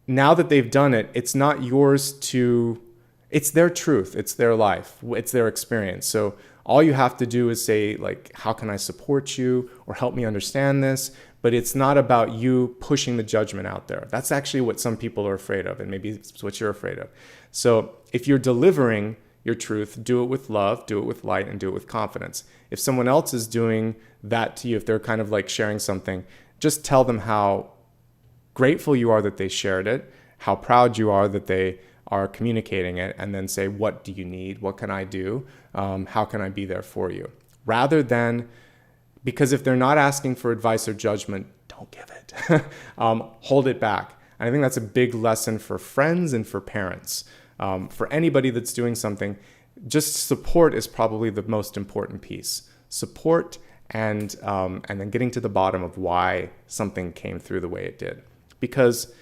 Now that they've done it, it's not yours to, it's their truth, it's their life, it's their experience. So all you have to do is say, like, how can I support you or help me understand this? But it's not about you pushing the judgment out there. That's actually what some people are afraid of, and maybe it's what you're afraid of. So if you're delivering your truth, do it with love, do it with light, and do it with confidence. If someone else is doing that to you, if they're kind of like sharing something, just tell them how grateful you are that they shared it, how proud you are that they are communicating it, and then say, what do you need? What can I do? How can I be there for you? Rather than, because if they're not asking for advice or judgment, don't give it. Hold it back. And I think that's a big lesson for friends and for parents. For anybody that's doing something, just support is probably the most important piece. Support and then getting to the bottom of why something came through the way it did. Because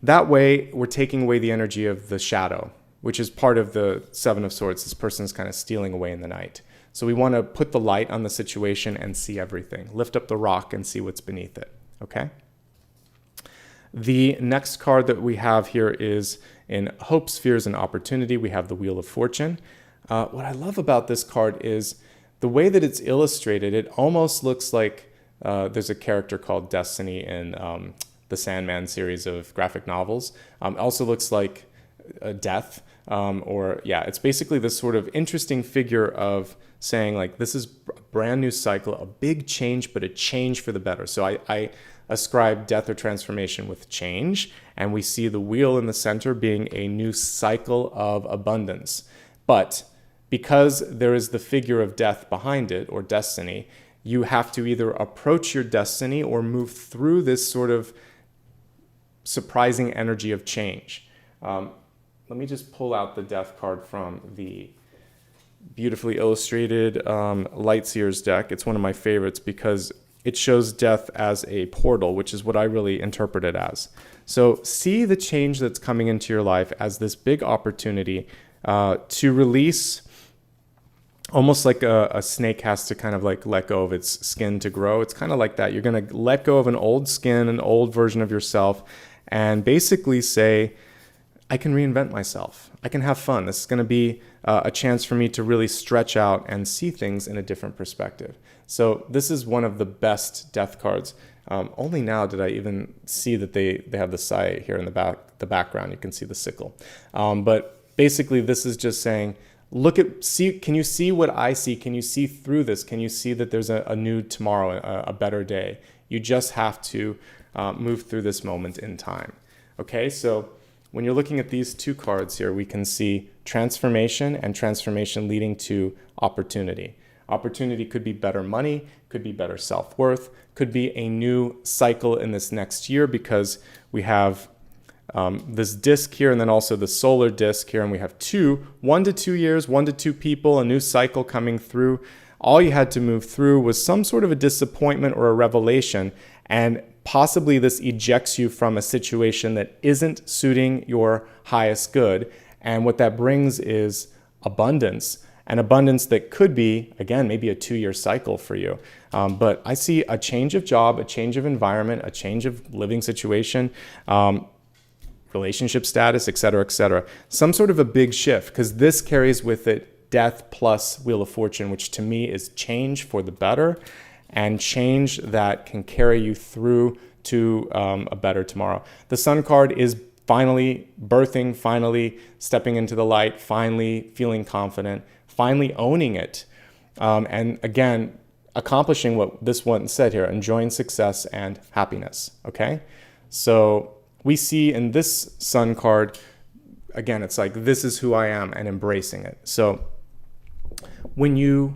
that way we're taking away the energy of the shadow, which is part of the Seven of Swords. This person's kind of stealing away in the night. So we want to put the light on the situation and see everything. Lift up the rock and see what's beneath it, okay? The next card that we have here is in Hopes, Fears, and Opportunity. We have the Wheel of Fortune. What I love about this card is the way that it's illustrated. It almost looks like there's a character called Destiny in the Sandman series of graphic novels. Also looks like death. It's basically this sort of interesting figure of saying, like, this is a brand new cycle, a big change, but a change for the better. So I ascribe death or transformation with change, and we see the wheel in the center being a new cycle of abundance. But because there is the figure of death behind it, or destiny, you have to either approach your destiny or move through this sort of surprising energy of change. Let me just pull out the death card from the beautifully illustrated Lightseer's deck. It's one of my favorites because it shows death as a portal, which is what I really interpret it as. So see the change that's coming into your life as this big opportunity to release, almost like a snake has to kind of like let go of its skin to grow. It's kind of like that. You're going to let go of an old skin, an old version of yourself, and basically say, I can reinvent myself. I can have fun. This is going to be a chance for me to really stretch out and see things in a different perspective. So this is one of the best death cards. Only now did I even see that they have the sai here in the background. You can see the sickle. But basically, this is just saying, can you see what I see? Can you see through this? Can you see that there's a new tomorrow, a better day? You just have to move through this moment in time. Okay, so when you're looking at these two cards here, we can see transformation and transformation leading to opportunity. Opportunity could be better money, could be better self-worth, could be a new cycle in this next year because we have this disc here and then also the solar disc here, and we have 1 to 2 years, 1 to 2 people, a new cycle coming through. All you had to move through was some sort of a disappointment or a revelation, and possibly this ejects you from a situation that isn't suiting your highest good. And what that brings is abundance an abundance that could be, again, maybe a 2-year cycle for you. But I see a change of job, a change of environment, a change of living situation, relationship status, et cetera, some sort of a big shift, because this carries with it death plus Wheel of Fortune, which to me is change for the better and change that can carry you through to a better tomorrow. The Sun card is finally birthing, finally stepping into the light, finally feeling confident, finally owning it. And again, accomplishing what this one said here, enjoying success and happiness, okay? So we see in this Sun card, again, it's like, this is who I am, and embracing it. So when you're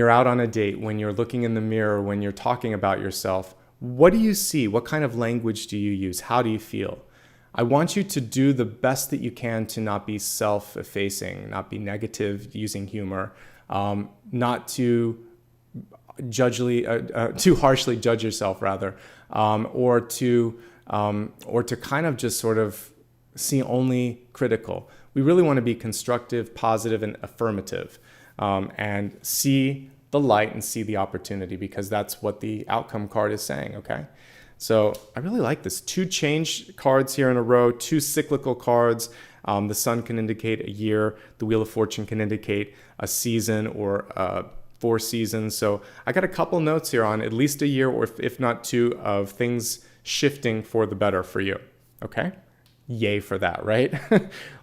out on a date, when you're looking in the mirror, when you're talking about yourself, what do you see? What kind of language do you use? How do you feel? I want you to do the best that you can to not be self-effacing, not be negative, using humor, not to too harshly judge yourself, rather, or to kind of just sort of see only critical. We really want to be constructive, positive, and affirmative, and see the light and see the opportunity, because that's what the outcome card is saying, okay? So I really like this. 2 change cards here in a row, 2 cyclical cards. The Sun can indicate a year. The Wheel of Fortune can indicate a season or 4 seasons. So I got a couple notes here on at least a year, or if not 2, of things shifting for the better for you, okay? Yay for that, right?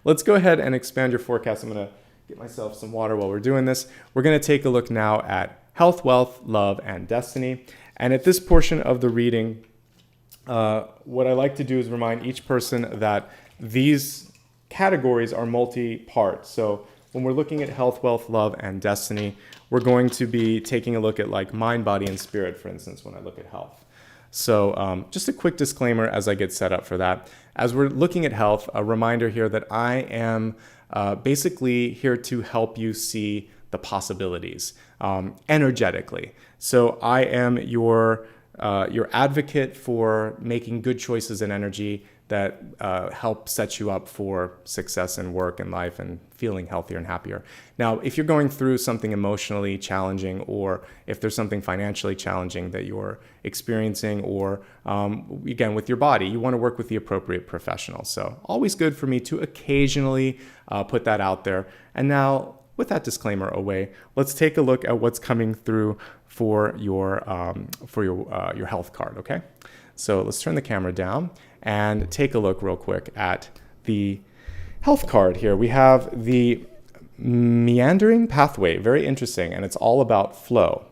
Let's go ahead and expand your forecast. I'm going to get myself some water while we're doing this. We're going to take a look now at health, wealth, love, and destiny. And at this portion of the reading, what I like to do is remind each person that these categories are multi-part. So when we're looking at health, wealth, love, and destiny, we're going to be taking a look at like mind, body, and spirit, for instance, when I look at health. So just a quick disclaimer as I get set up for that. As we're looking at health, a reminder here that I am basically here to help you see the possibilities energetically. So I am your advocate for making good choices in energy that help set you up for success in work and life and feeling healthier and happier. Now, if you're going through something emotionally challenging, or if there's something financially challenging that you're experiencing, or again, with your body, you want to work with the appropriate professional. So always good for me to occasionally put that out there. And now, with that disclaimer away, let's take a look at what's coming through for your health card, okay? So let's turn the camera down and take a look real quick at the health card here. We have the meandering pathway, very interesting, and it's all about flow.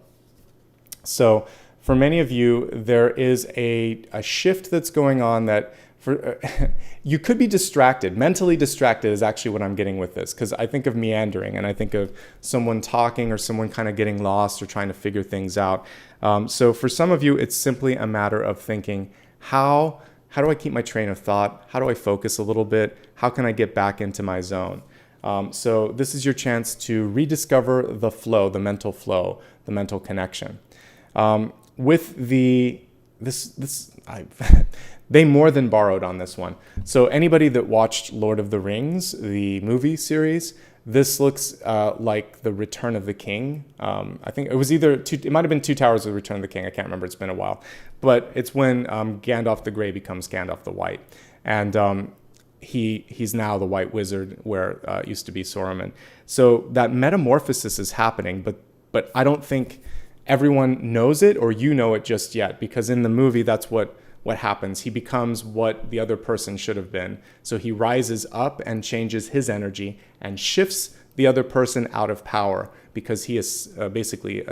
So for many of you, there is a shift that's going on that you could be distracted. Mentally distracted is actually what I'm getting with this, because I think of meandering and I think of someone talking or someone kind of getting lost or trying to figure things out. So for some of you, it's simply a matter of thinking, how do I keep my train of thought? How do I focus a little bit? How can I get back into my zone? So this is your chance to rediscover the flow, the mental connection. They more than borrowed on this one. So anybody that watched Lord of the Rings, the movie series, this looks like the Return of the King. I think it was it might have been Two Towers of the Return of the King. I can't remember. It's been a while. But it's when Gandalf the Grey becomes Gandalf the White. And he's now the White Wizard where it used to be Saruman. So that metamorphosis is happening, but I don't think everyone knows it or you know it just yet, because in the movie, that's what happens. He becomes what the other person should have been. So he rises up and changes his energy and shifts the other person out of power, because he is basically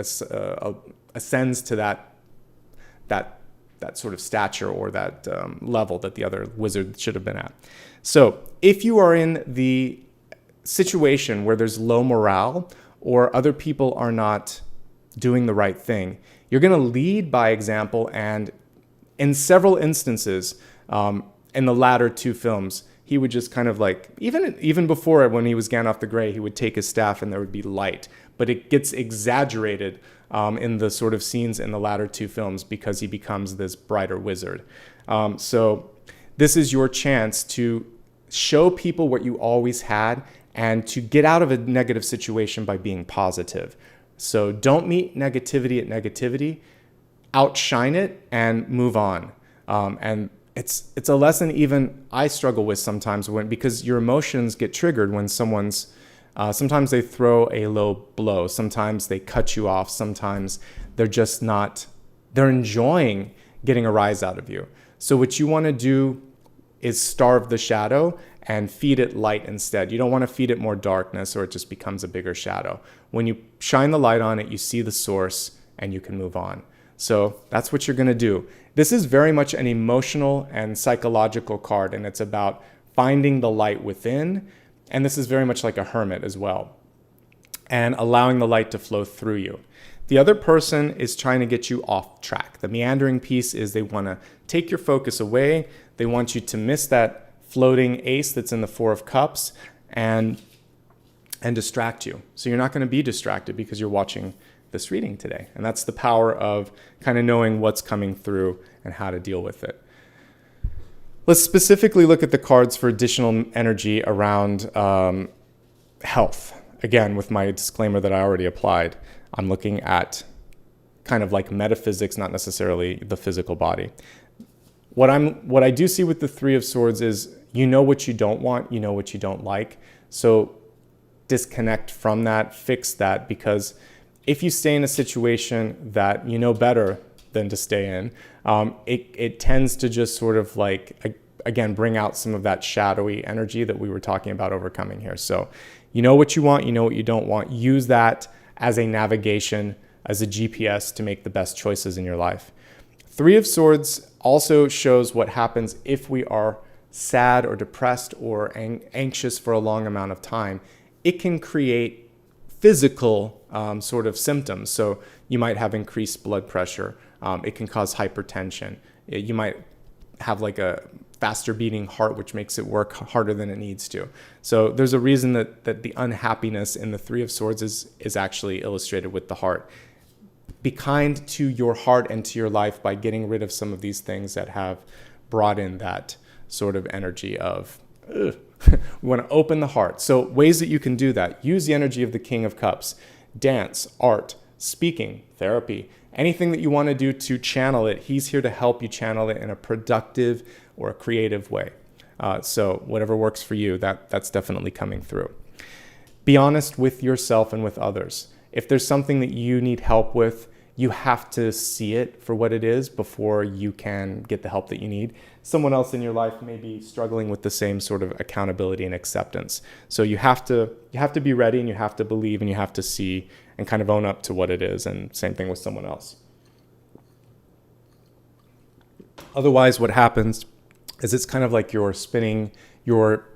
ascends to that sort of stature or that level that the other wizard should have been at. So if you are in the situation where there's low morale or other people are not doing the right thing, you're going to lead by example. And in several instances, in the latter 2 films, he would just kind of like, even before when he was Gandalf the Grey, he would take his staff and there would be light. But it gets exaggerated in the sort of scenes in the latter 2 films because he becomes this brighter wizard. So this is your chance to show people what you always had and to get out of a negative situation by being positive. So don't meet negativity at negativity, outshine it and move on. And it's a lesson even I struggle with sometimes because your emotions get triggered when sometimes they throw a low blow, sometimes they cut you off, sometimes they're enjoying getting a rise out of you. So what you want to do is starve the shadow and feed it light instead. You don't want to feed it more darkness or it just becomes a bigger shadow. When you shine the light on it, you see the source and you can move on. So that's what you're going to do. This is very much an emotional and psychological card, and it's about finding the light within. And this is very much like a hermit as well, and allowing the light to flow through you. The other person is trying to get you off track. The meandering piece is they want to take your focus away. They want you to miss that floating ace that's in the Four of Cups and distract you. So you're not going to be distracted because you're watching this reading today. And that's the power of kind of knowing what's coming through and how to deal with it. Let's specifically look at the cards for additional energy around health. Again, with my disclaimer that I already applied, I'm looking at kind of like metaphysics, not necessarily the physical body. What I do see with the Three of Swords is you know what you don't want, you know what you don't like. So disconnect from that, fix that, because if you stay in a situation that you know better than to stay in, it tends to just sort of like, again, bring out some of that shadowy energy that we were talking about overcoming here. So you know what you want, you know what you don't want. Use that as a navigation, as a GPS to make the best choices in your life. Three of Swords also shows what happens if we are sad or depressed or anxious for a long amount of time. It can create physical sort of symptoms. So you might have increased blood pressure. It can cause hypertension. You might have like a faster beating heart, which makes it work harder than it needs to. So there's a reason that the unhappiness in the Three of Swords is actually illustrated with the heart. Be kind to your heart and to your life by getting rid of some of these things that have brought in that sort of energy of, we want to open the heart. So ways that you can do that: use the energy of the King of Cups, dance, art, speaking, therapy, anything that you want to do to channel it. He's here to help you channel it in a productive or a creative way. So whatever works for you, that's definitely coming through. Be honest with yourself and with others. If there's something that you need help with, you have to see it for what it is before you can get the help that you need. Someone else in your life may be struggling with the same sort of accountability and acceptance. So you have to be ready, and you have to believe, and you have to see and kind of own up to what it is. And same thing with someone else. Otherwise, what happens is it's kind of like you're spinning your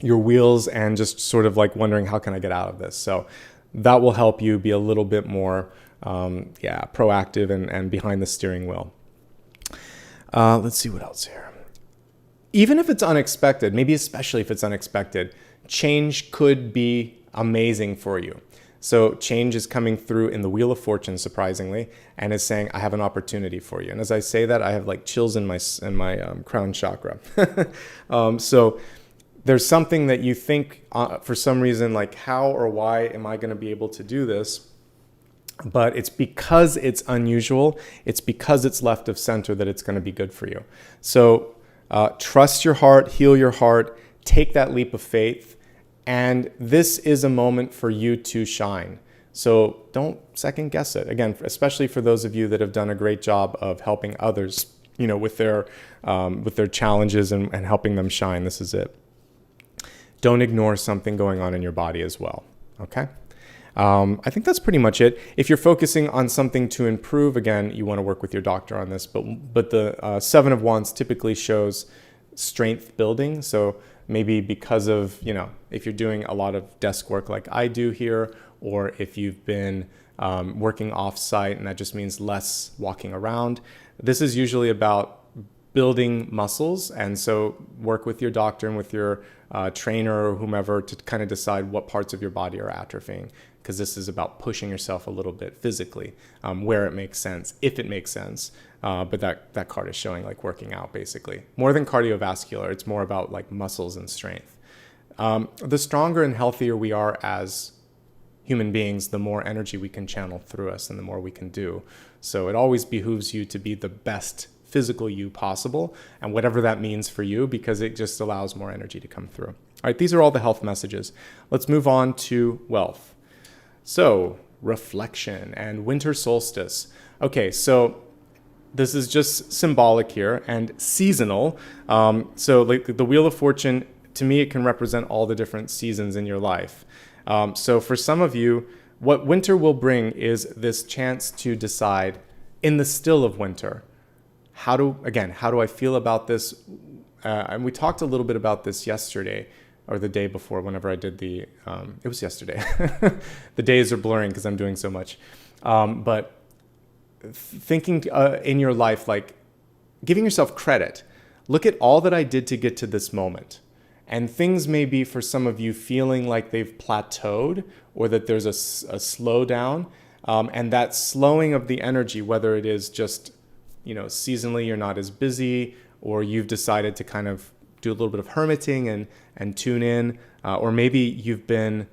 wheels and just sort of like wondering, how can I get out of this? So that will help you be a little bit more proactive and behind the steering wheel. Let's see what else here. Even if it's unexpected, maybe especially if it's unexpected, change could be amazing for you. So change is coming through in the Wheel of Fortune, surprisingly, and is saying, I have an opportunity for you. And as I say that, I have like chills in my crown chakra. So there's something that you think for some reason, like, how or why am I going to be able to do this? But it's because it's unusual. It's because it's left of center that it's going to be good for you. So trust your heart, heal your heart, take that leap of faith. And this is a moment for you to shine. So don't second guess it. Again, especially for those of you that have done a great job of helping others, with their challenges and helping them shine. This is it. Don't ignore something going on in your body as well. Okay. I think that's pretty much it. If you're focusing on something to improve, again, you want to work with your doctor on this. But the Seven of Wands typically shows strength building. So maybe because of, if you're doing a lot of desk work like I do here, or if you've been working off-site, and that just means less walking around. This is usually about building muscles, and so work with your doctor and with your trainer or whomever to kind of decide what parts of your body are atrophying, because this is about pushing yourself a little bit physically, where it makes sense, if it makes sense. But that card is showing like working out, basically. More than cardiovascular, it's more about like muscles and strength. the stronger and healthier we are as human beings, the more energy we can channel through us and the more we can do. So it always behooves you to be the best physical you possible, and whatever that means for you, because it just allows more energy to come through. All right, these are all the health messages. Let's move on to wealth. So reflection and winter solstice. Okay, so this is just symbolic here and seasonal. So like the Wheel of Fortune, to me, it can represent all the different seasons in your life. So for some of you, what winter will bring is this chance to decide in the still of winter, how do I feel about this? And we talked a little bit about this yesterday or the day before, whenever I did it was yesterday. The days are blurring because I'm doing so much. But thinking in your life, like giving yourself credit. Look at all that I did to get to this moment. And things may be, for some of you, feeling like they've plateaued or that there's a slowdown. And that slowing of the energy, whether it is just, seasonally you're not as busy, or you've decided to kind of do a little bit of hermiting and tune in, or maybe you've been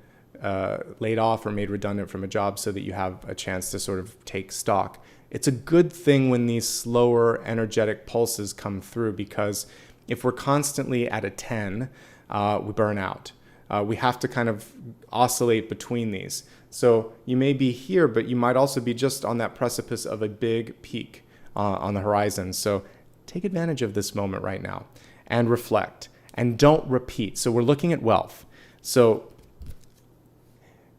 laid off or made redundant from a job so that you have a chance to sort of take stock. It's a good thing when these slower energetic pulses come through, because if we're constantly at a 10, we burn out. We have to kind of oscillate between these. So you may be here, but you might also be just on that precipice of a big peak on the horizon. So take advantage of this moment right now and reflect and don't repeat. So we're looking at wealth. So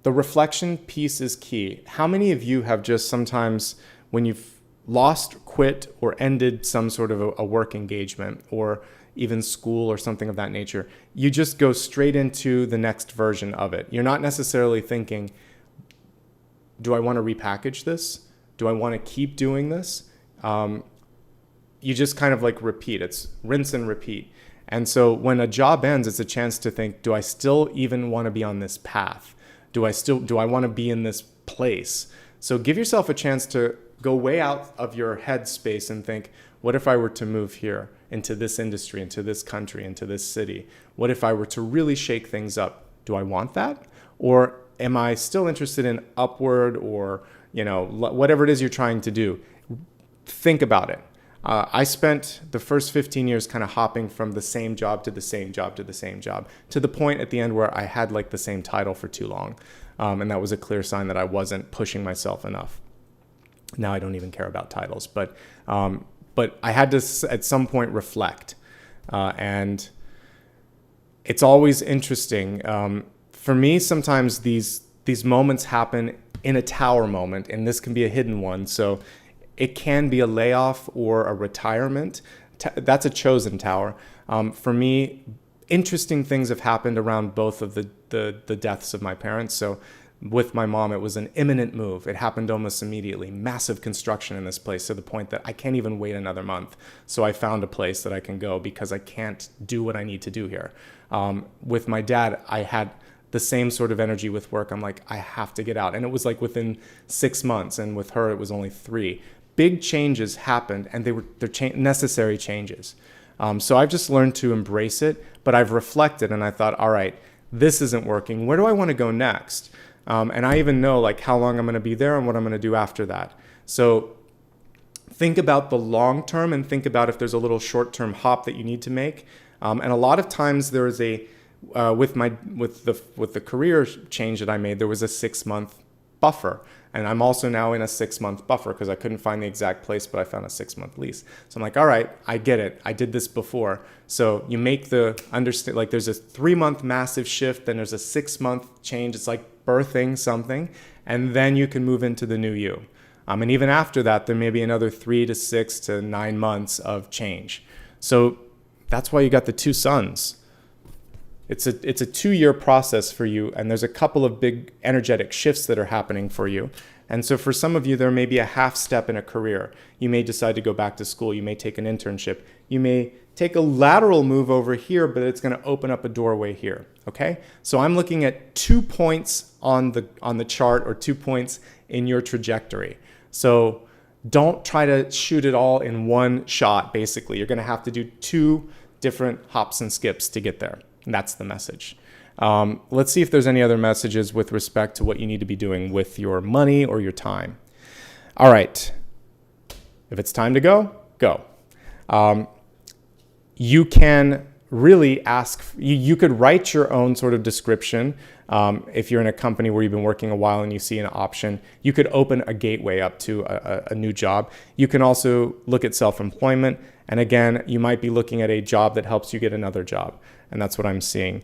the reflection piece is key. How many of you have just sometimes, when you've lost, quit, or ended some sort of a work engagement or even school or something of that nature, you just go straight into the next version of it? You're not necessarily thinking, do I want to repackage this? Do I want to keep doing this? You just kind of like repeat. It's rinse and repeat. And so when a job ends, it's a chance to think, do I still even want to be on this path? Do I want to be in this place? So give yourself a chance to go way out of your head space and think, what if I were to move here into this industry, into this country, into this city? What if I were to really shake things up? Do I want that? Or am I still interested in upward or, whatever it is you're trying to do? Think about it. I spent the first 15 years kind of hopping from the same job to the same job to the same job, to the point at the end where I had like the same title for too long. And that was a clear sign that I wasn't pushing myself enough. Now I don't even care about titles, but I had to at some point reflect. And it's always interesting. For me, sometimes these moments happen in a tower moment, and this can be a hidden one. So it can be a layoff or a retirement. That's a chosen tower. For me, interesting things have happened around both of the deaths of my parents. So with my mom, it was an imminent move. It happened almost immediately. Massive construction in this place, to the point that I can't even wait another month. So I found a place that I can go because I can't do what I need to do here. With my dad, I had the same sort of energy with work. I'm like, I have to get out. And it was like within 6 months. And with her, it was only 3. Big changes happened, and they're necessary changes. So I've just learned to embrace it, but I've reflected and I thought, all right, this isn't working. Where do I want to go next? And I even know like how long I'm going to be there and what I'm going to do after that. So think about the long term and think about if there's a little short-term hop that you need to make. And a lot of times there is with the career change that I made, there was a 6-month buffer. And I'm also now in a 6-month buffer because I couldn't find the exact place, but I found a 6-month lease. So I'm like, all right, I get it. I did this before. So you make like there's a 3-month massive shift, then there's a 6-month change. It's like birthing something, and then you can move into the new you. And even after that, there may be another 3 to 6 to 9 months of change. So that's why you got the 2 sons. It's a 2-year process for you, and there's a couple of big energetic shifts that are happening for you. And so for some of you, there may be a half step in a career. You may decide to go back to school. You may take an internship. You may take a lateral move over here, but it's going to open up a doorway here. Okay? So I'm looking at 2 points on the chart, or 2 points in your trajectory. So don't try to shoot it all in one shot, basically. You're going to have to do 2 different hops and skips to get there. And that's the message. Let's see if there's any other messages with respect to what you need to be doing with your money or your time. All right. If it's time to go, go. You can really ask, you could write your own sort of description. If you're in a company where you've been working a while and you see an option, you could open a gateway up to a new job. You can also look at self-employment. And again, you might be looking at a job that helps you get another job. And that's what I'm seeing.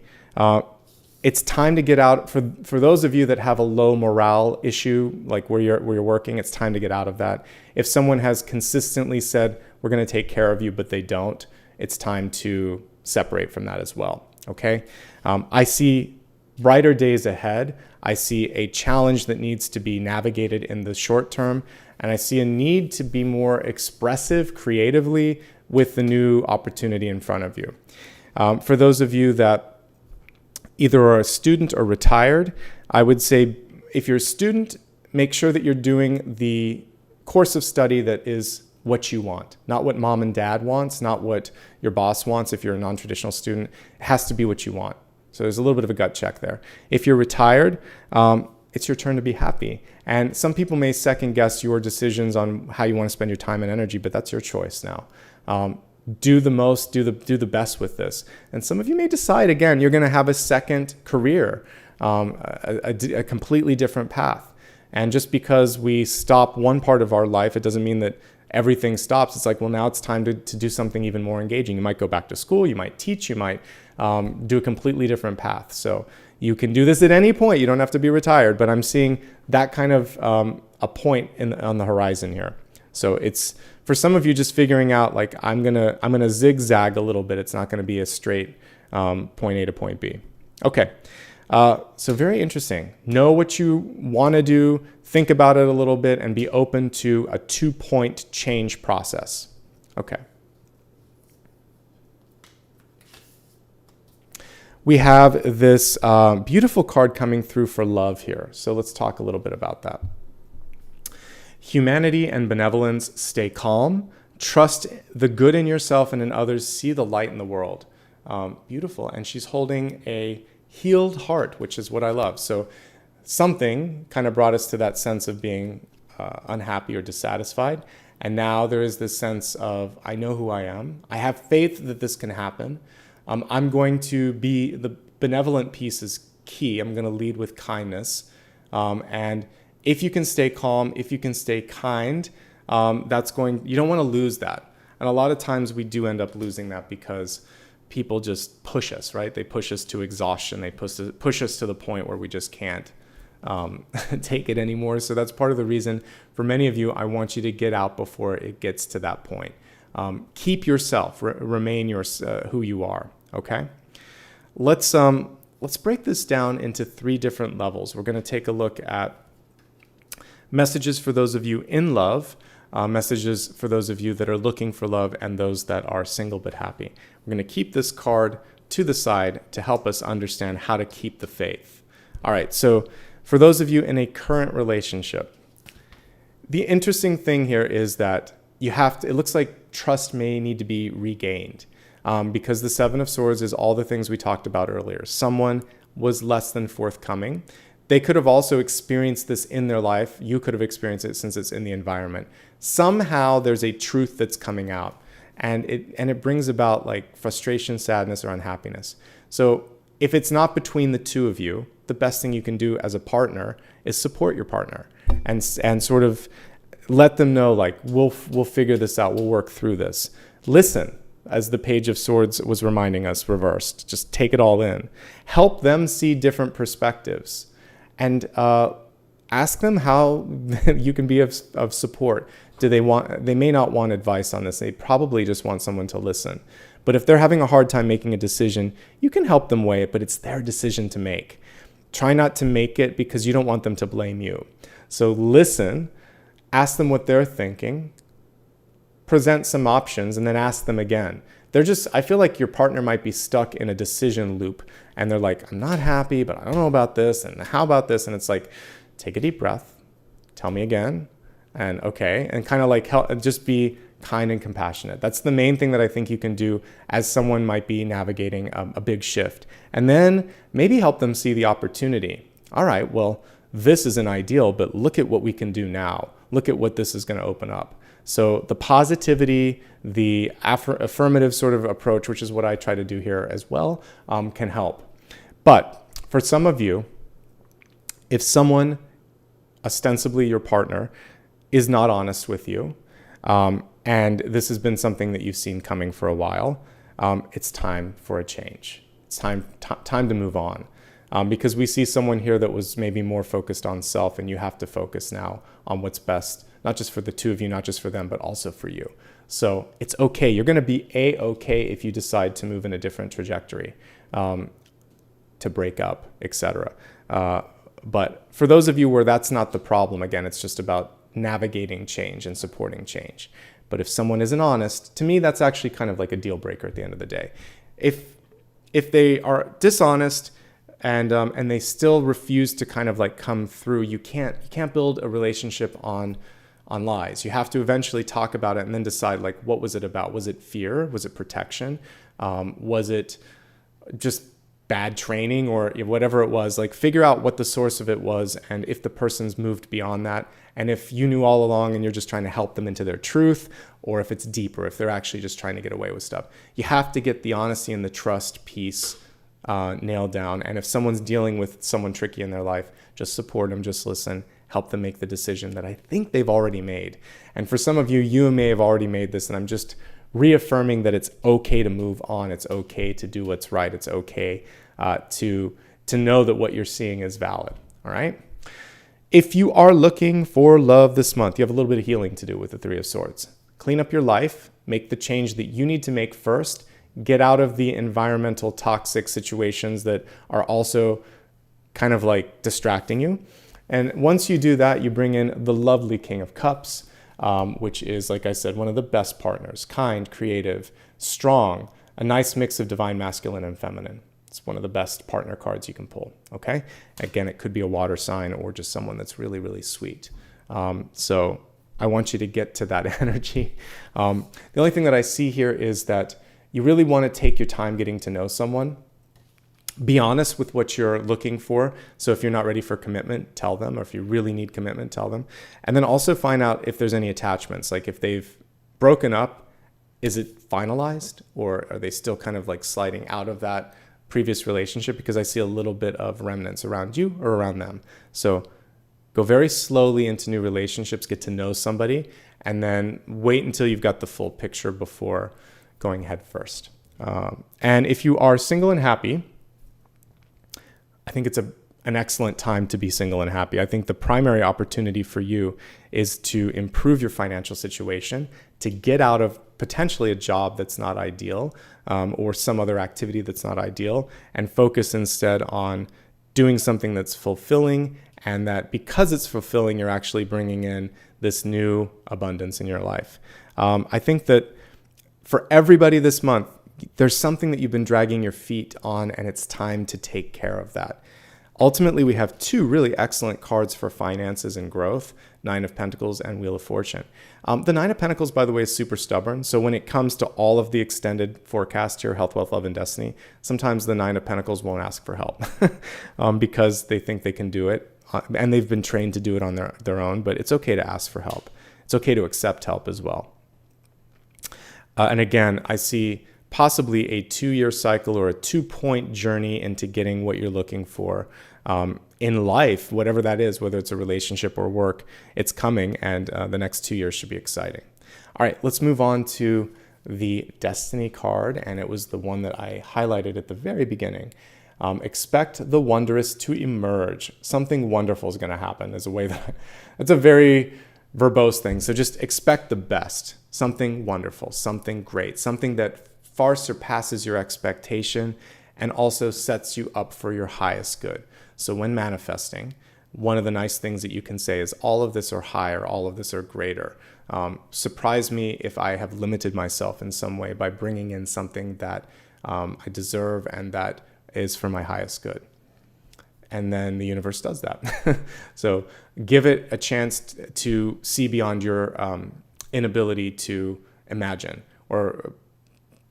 It's time to get out. For those of you that have a low morale issue, like where you're working, it's time to get out of that. If someone has consistently said, we're going to take care of you, but they don't, it's time to separate from that as well. Okay. I see brighter days ahead. I see a challenge that needs to be navigated in the short term. And I see a need to be more expressive creatively with the new opportunity in front of you. For those of you that either are a student or retired, I would say if you're a student, make sure that you're doing the course of study that is what you want, not what mom and dad wants, not what your boss wants. If you're a non-traditional student, it has to be what you want. So there's a little bit of a gut check there. If you're retired, it's your turn to be happy. And some people may second guess your decisions on how you want to spend your time and energy, but that's your choice now. Do the most, do the best with this. And some of you may decide, again, you're going to have a second career, a completely different path. And just because we stop one part of our life, it doesn't mean that everything stops. It's like, well, now it's time to do something even more engaging. You might go back to school, you might teach, you might do a completely different path. So you can do this at any point. You don't have to be retired, but I'm seeing that kind of a point on the horizon here. So it's for some of you just figuring out, like, I'm gonna zigzag a little bit. It's not gonna be a straight point A to point B. Okay. So very interesting. Know what you want to do, think about it a little bit, and be open to a 2-point change process. Okay. We have this beautiful card coming through for love here. So let's talk a little bit about that. Humanity and benevolence, stay calm, trust the good in yourself and in others, see the light in the world. Beautiful. And she's holding a healed heart, which is what I love. So something kind of brought us to that sense of being unhappy or dissatisfied. And now there is this sense of, I know who I am. I have faith that this can happen. I'm going to be, the benevolent piece is key. I'm going to lead with kindness. And if you can stay calm, if you can stay kind, you don't want to lose that. And a lot of times we do end up losing that because people just push us, right? They push us to exhaustion. They push us to the point where we just can't take it anymore. So that's part of the reason for many of you, I want you to get out before it gets to that point. Keep yourself, remain who you are, okay? Let's break this down into 3 different levels. We're going to take a look at messages for those of you in love, messages for those of you that are looking for love, and those that are single but happy. We're going to keep this card to the side to help us understand how to keep the faith. All right, so for those of you in a current relationship, the interesting thing here is that it looks like trust may need to be regained because the 7 of Swords is all the things we talked about earlier. Someone was less than forthcoming. They could have also experienced this in their life. You could have experienced it since it's in the environment. Somehow there's a truth that's coming out, and it brings about like frustration, sadness, or unhappiness. So if it's not between the two of you, the best thing you can do as a partner is support your partner and sort of let them know, like, we'll figure this out. We'll work through this. Listen, as the Page of Swords was reminding us, reversed. Just take it all in. Help them see different perspectives. And ask them how you can be of support. They may not want advice on this. They probably just want someone to listen. But if they're having a hard time making a decision, you can help them weigh it, but it's their decision to make. Try not to make it because you don't want them to blame you. So listen, ask them what they're thinking, present some options, and then ask them again. I feel like your partner might be stuck in a decision loop and they're like, I'm not happy, but I don't know about this. And how about this? And it's like, take a deep breath, tell me again. And okay. And kind of like just be kind and compassionate. That's the main thing that I think you can do as someone might be navigating a big shift. And then maybe help them see the opportunity. All right, well, this isn't ideal, but look at what we can do now. Look at what this is going to open up. So the positivity, the affirmative sort of approach, which is what I try to do here as well, can help. But for some of you, if someone, ostensibly your partner, is not honest with you, and this has been something that you've seen coming for a while, it's time for a change. It's time to move on. Because we see someone here that was maybe more focused on self, and you have to focus now on what's best, not just for the two of you, not just for them, but also for you. So it's okay. You're going to be A-okay if you decide to move in a different trajectory, to break up, etc. But for those of you where that's not the problem, again, it's just about navigating change and supporting change. But if someone isn't honest, to me, that's actually kind of like a deal breaker at the end of the day. If they are dishonest, and they still refuse to kind of like come through, you can't build a relationship on lies. You have to eventually talk about it and then decide, like, what was it about? Was it fear? Was it protection? Was it just bad training, or whatever it was? Like, figure out what the source of it was, and if the person's moved beyond that, and if you knew all along and you're just trying to help them into their truth, or if it's deeper, if they're actually just trying to get away with stuff. You have to get the honesty and the trust piece nailed down. And if someone's dealing with someone tricky in their life, just support them, just listen, help them make the decision that I think they've already made. And for some of you, you may have already made this, and I'm just reaffirming that it's okay to move on. It's okay to do what's right. It's okay to know that what you're seeing is valid. All right. If you are looking for love this month, you have a little bit of healing to do with the Three of Swords. Clean up your life, make the change that you need to make first. Get out of the environmental toxic situations that are also kind of like distracting you. And once you do that, you bring in the lovely King of Cups, which is, like I said, one of the best partners, kind, creative, strong, a nice mix of divine masculine and feminine. It's one of the best partner cards you can pull, okay? Again, it could be a water sign or just someone that's really, really sweet. So I want you to get to that energy. The only thing that I see here is that you really want to take your time getting to know someone. Be honest with what you're looking for. So if you're not ready for commitment, tell them. Or if you really need commitment, tell them. And then also find out if there's any attachments. Like if they've broken up, is it finalized? Or are they still kind of like sliding out of that previous relationship? Because I see a little bit of remnants around you or around them. So go very slowly into new relationships, get to know somebody, and then wait until you've got the full picture before going head first. And if you are single and happy, I think it's an excellent time to be single and happy. I think the primary opportunity for you is to improve your financial situation, to get out of potentially a job that's not ideal, or some other activity that's not ideal, and focus instead on doing something that's fulfilling, and that because it's fulfilling, you're actually bringing in this new abundance in your life. I think that for everybody this month, there's something that you've been dragging your feet on, and it's time to take care of that. Ultimately, we have two really excellent cards for finances and growth, Nine of Pentacles and Wheel of Fortune. The Nine of Pentacles, by the way, is super stubborn. So when it comes to all of the extended forecast here, health, wealth, love, and destiny, sometimes the Nine of Pentacles won't ask for help because they think they can do it. And they've been trained to do it on their own, but it's okay to ask for help. It's okay to accept help as well. And again, I see possibly a 2-year cycle or a 2-point journey into getting what you're looking for in life, whatever that is, whether it's a relationship or work, it's coming, and the next 2 years should be exciting. All right, let's move on to the Destiny card, and it was the one that I highlighted at the very beginning. Expect the wondrous to emerge. Something wonderful is going to happen. Is a way that it's a very verbose thing. So just expect the best, something wonderful, something great, something that far surpasses your expectation and also sets you up for your highest good. So when manifesting, one of the nice things that you can say is all of this or higher, all of this or greater. Surprise me if I have limited myself in some way by bringing in something that I deserve and that is for my highest good. And then the universe does that. So give it a chance to see beyond your inability to imagine, or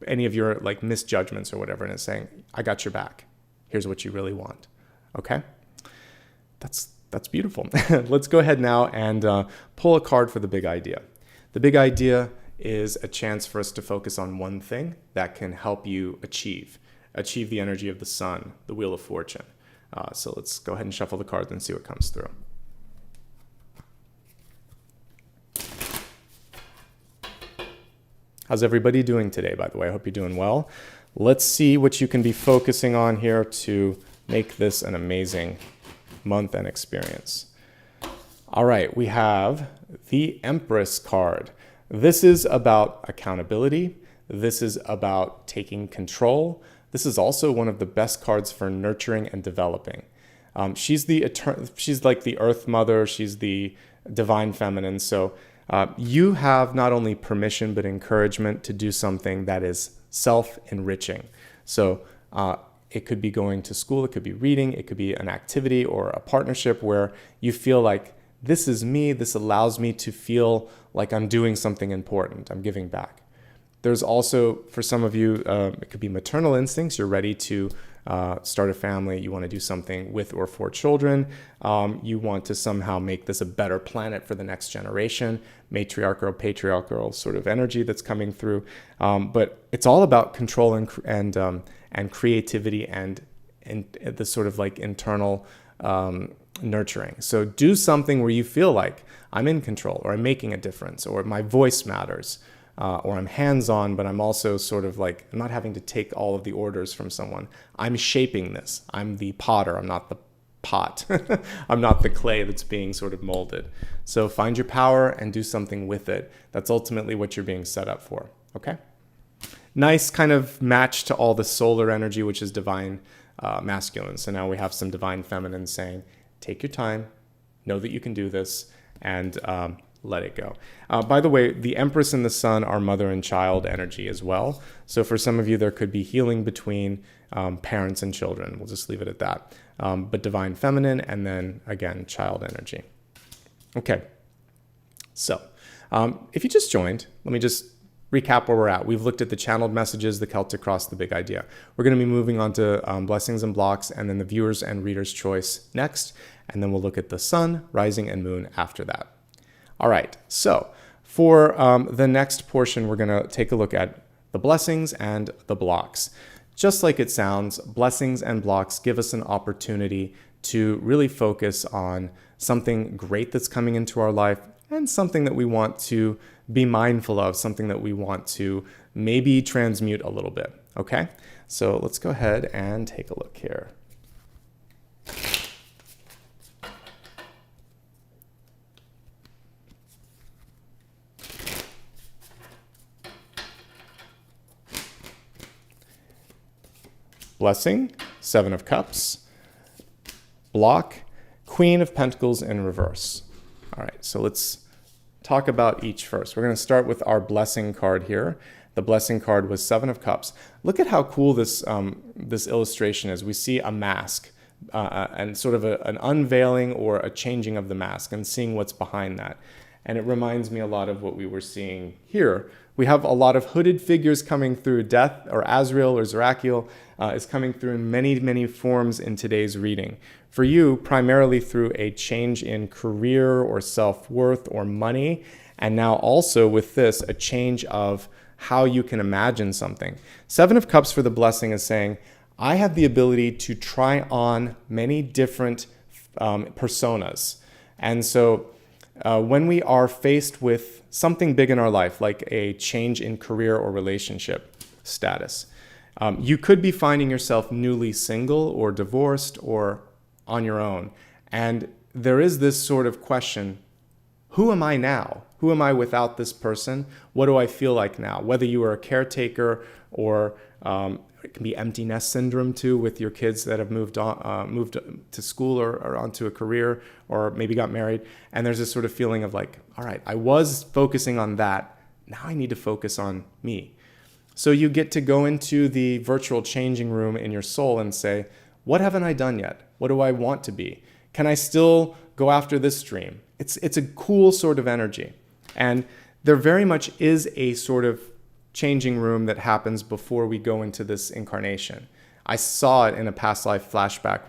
any of your like misjudgments or whatever, and it's saying, I got your back. Here's what you really want. Okay? That's beautiful. Let's go ahead now and pull a card for the big idea. The big idea is a chance for us to focus on one thing that can help you achieve the energy of the sun, the Wheel of Fortune. So let's go ahead and shuffle the cards and see what comes through. How's everybody doing today, by the way? I hope you're doing well. Let's see what you can be focusing on here to make this an amazing month and experience. All right, we have the Empress card. This is about accountability. This is about taking control. This is also one of the best cards for nurturing and developing. She's like the Earth Mother. She's the Divine Feminine. So you have not only permission but encouragement to do something that is self-enriching. So it could be going to school, it could be reading, it could be an activity or a partnership where you feel like this is me, this allows me to feel like I'm doing something important, I'm giving back. There's also, for some of you, it could be maternal instincts. You're ready to start a family. You want to do something with or for children. You want to somehow make this a better planet for the next generation. Matriarchal, patriarchal sort of energy that's coming through. But it's all about control and creativity and the sort of like internal nurturing. So do something where you feel like I'm in control, or I'm making a difference, or my voice matters. Or I'm hands-on, but I'm also sort of like, I'm not having to take all of the orders from someone. I'm shaping this. I'm the potter. I'm not the pot. I'm not the clay that's being sort of molded. So find your power and do something with it. That's ultimately what you're being set up for. Okay? Nice kind of match to all the solar energy, which is divine masculine. So now we have some divine feminine saying, take your time, know that you can do this, and let it go. By the way, the Empress and the Sun are mother and child energy as well. So for some of you, there could be healing between parents and children. We'll just leave it at that. But divine feminine, and then again, child energy. Okay. So if you just joined, let me just recap where we're at. We've looked at the channeled messages, the Celtic Cross, the big idea. We're going to be moving on to blessings and blocks, and then the viewer's and reader's choice next. And then we'll look at the sun, rising, and moon after that. All right, so for the next portion, we're going to take a look at the blessings and the blocks. Just like it sounds, blessings and blocks give us an opportunity to really focus on something great that's coming into our life and something that we want to be mindful of, something that we want to maybe transmute a little bit, okay? So let's go ahead and take a look here. Blessing, Seven of Cups. Block, Queen of Pentacles in reverse. All right, so let's talk about each first. We're going to start with our blessing card here. The blessing card was Seven of Cups. Look at how cool this illustration is. We see a mask and sort of an unveiling or a changing of the mask and seeing what's behind that. And it reminds me a lot of what we were seeing here. We have a lot of hooded figures coming through. Death, or Azrael, or Zerachiel is coming through in many, many forms in today's reading. For you, primarily through a change in career or self-worth or money. And now also with this, a change of how you can imagine something. Seven of Cups for the blessing is saying, I have the ability to try on many different personas. And so when we are faced with something big in our life, like a change in career or relationship status, you could be finding yourself newly single or divorced or on your own. And there is this sort of question, who am I now? Who am I without this person? What do I feel like now? Whether you are a caretaker or it can be empty nest syndrome too, with your kids that have moved to school or onto a career, or maybe got married. And there's this sort of feeling of like, all right, I was focusing on that. Now I need to focus on me. So you get to go into the virtual changing room in your soul and say, what haven't I done yet? What do I want to be? Can I still go after this dream? It's a cool sort of energy. And there very much is a sort of changing room that happens before we go into this incarnation. I saw it in a past life flashback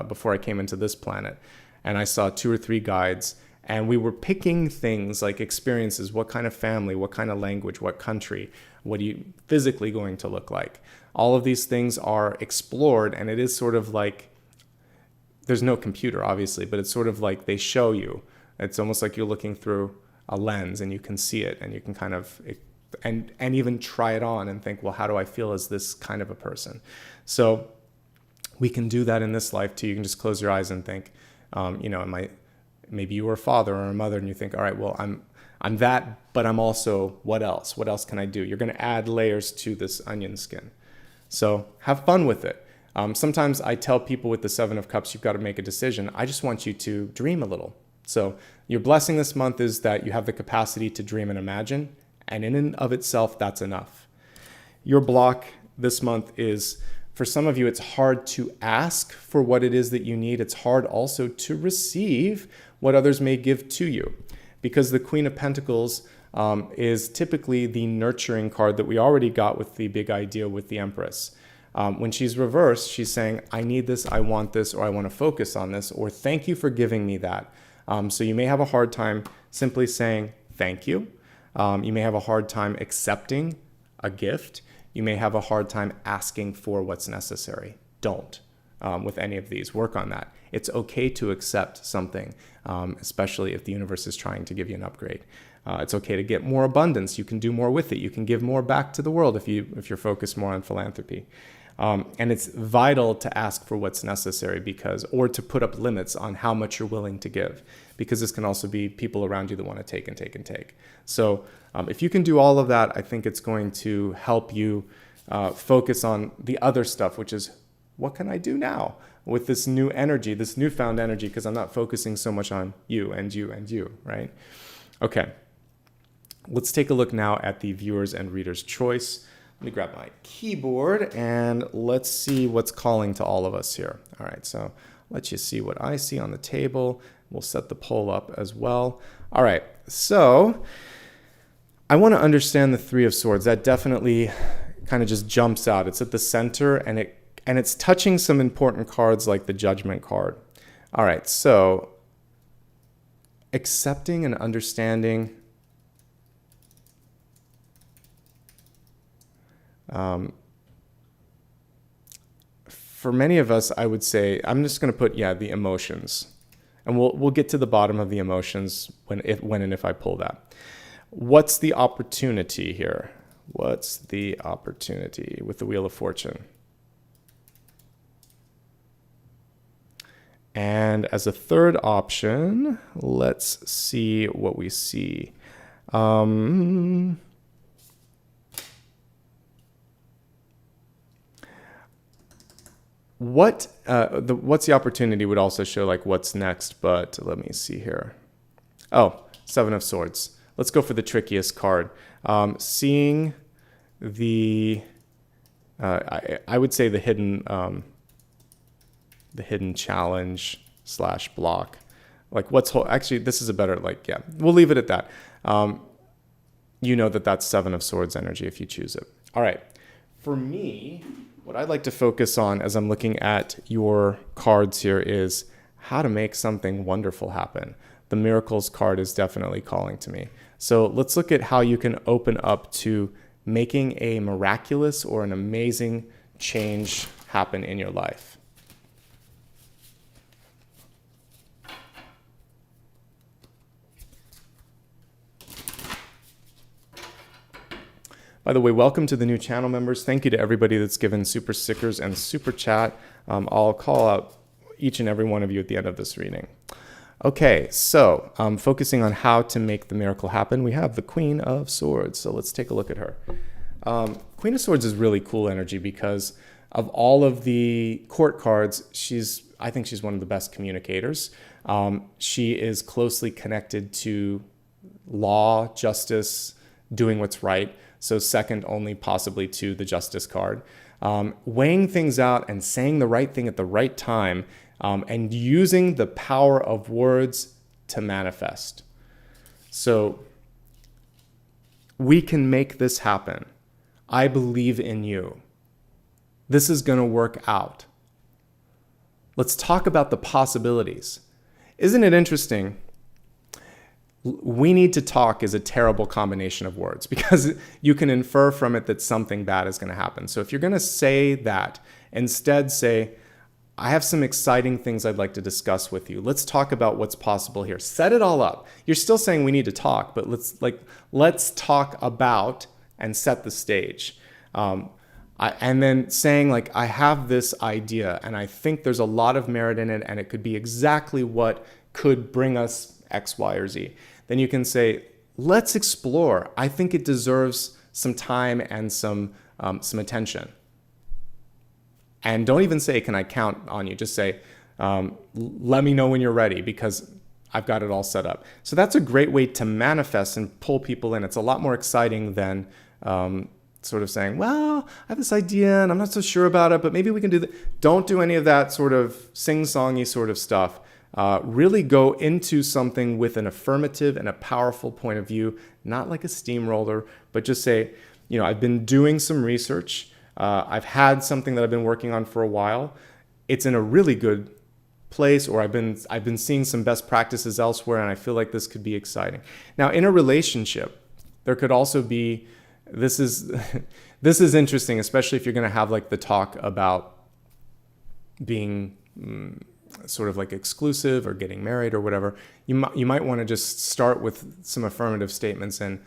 before I came into this planet, and I saw 2 or 3 guides, and we were picking things like experiences, what kind of family, what kind of language, what country, what are you physically going to look like. All of these things are explored, and it is sort of like, there's no computer obviously, but it's sort of like they show you. It's almost like you're looking through a lens and you can see it, and you can kind of, and even try it on and think, well, how do I feel as this kind of a person? So we can do that in this life too. You can just close your eyes and think, maybe you were a father or a mother, and you think, all right, well, I'm that, but I'm also, what else? What else can I do? You're going to add layers to this onion skin. So have fun with it. Sometimes I tell people with the 7 of Cups, you've got to make a decision. I just want you to dream a little. So your blessing this month is that you have the capacity to dream and imagine, and in and of itself, that's enough. Your block this month is, for some of you, it's hard to ask for what it is that you need. It's hard also to receive what others may give to you, because the Queen of Pentacles is typically the nurturing card that we already got with the big idea with the Empress. When she's reversed, she's saying, I need this, I want this, or I want to focus on this, or thank you for giving me that. So you may have a hard time simply saying thank you. You may have a hard time accepting a gift. You may have a hard time asking for what's necessary. Don't. With any of these, work on that. It's okay to accept something, especially if the universe is trying to give you an upgrade. It's okay to get more abundance. You can do more with it. You can give more back to the world if you're focused more on philanthropy. And it's vital to ask for what's necessary, or to put up limits on how much you're willing to give, because this can also be people around you that want to take and take and take. So if you can do all of that, I think it's going to help you focus on the other stuff, which is, what can I do now with this new energy, this newfound energy, because I'm not focusing so much on you and you and you, right? Okay, let's take a look now at the viewers and readers' choice. Let me grab my keyboard and let's see what's calling to all of us here. All right, so let you see what I see on the table. We'll set the poll up as well. All right, so I want to understand the 3 of Swords. That definitely kind of just jumps out. It's at the center, and it's touching some important cards like the Judgment card. All right, so accepting and understanding. For many of us, I would say, I'm just going to put, the emotions. And we'll get to the bottom of the emotions when and if I pull that. What's the opportunity here? What's the opportunity with the Wheel of Fortune? And as a third option, let's see what we see. What's the opportunity would also show like what's next, but let me see here. Oh, 7 of Swords. Let's go for the trickiest card. Seeing the, I would say the hidden challenge / block. Like actually, this is a better, we'll leave it at that. You know that's 7 of Swords energy if you choose it. All right. For me, what I'd like to focus on as I'm looking at your cards here is how to make something wonderful happen. The Miracles card is definitely calling to me. So let's look at how you can open up to making a miraculous or an amazing change happen in your life. By the way, welcome to the new channel members. Thank you to everybody that's given super stickers and super chat. I'll call out each and every one of you at the end of this reading. Okay, so focusing on how to make the miracle happen, we have the Queen of Swords. So let's take a look at her. Queen of Swords is really cool energy because of all of the court cards, I think she's one of the best communicators. She is closely connected to law, justice, doing what's right. So second only possibly to the Justice card. Weighing things out and saying the right thing at the right time, and using the power of words to manifest. So We can make this happen. I believe in you. This is going to work out. Let's talk about the possibilities. Isn't it interesting? We need to talk is a terrible combination of words because you can infer from it that something bad is going to happen. So if you're going to say that, instead say, I have some exciting things I'd like to discuss with you. Let's talk about what's possible here. Set it all up. You're still saying we need to talk, but let's talk about and set the stage. And then saying like, I have this idea and I think there's a lot of merit in it and it could be exactly what could bring us X, Y, or Z. Then you can say, let's explore. I think it deserves some time and some attention. And don't even say, can I count on you? Just say, let me know when you're ready because I've got it all set up. So that's a great way to manifest and pull people in. It's a lot more exciting than sort of saying, well, I have this idea and I'm not so sure about it, but maybe we can do that. Don't do any of that sort of sing-songy sort of stuff. Really go into something with an affirmative and a powerful point of view, not like a steamroller, but just say, I've been doing some research. I've had something that I've been working on for a while. It's in a really good place, or I've been seeing some best practices elsewhere, and I feel like this could be exciting. Now, in a relationship, there could also be, this is interesting, especially if you're going to have like the talk about being sort of like exclusive or getting married or whatever. You might want to just start with some affirmative statements and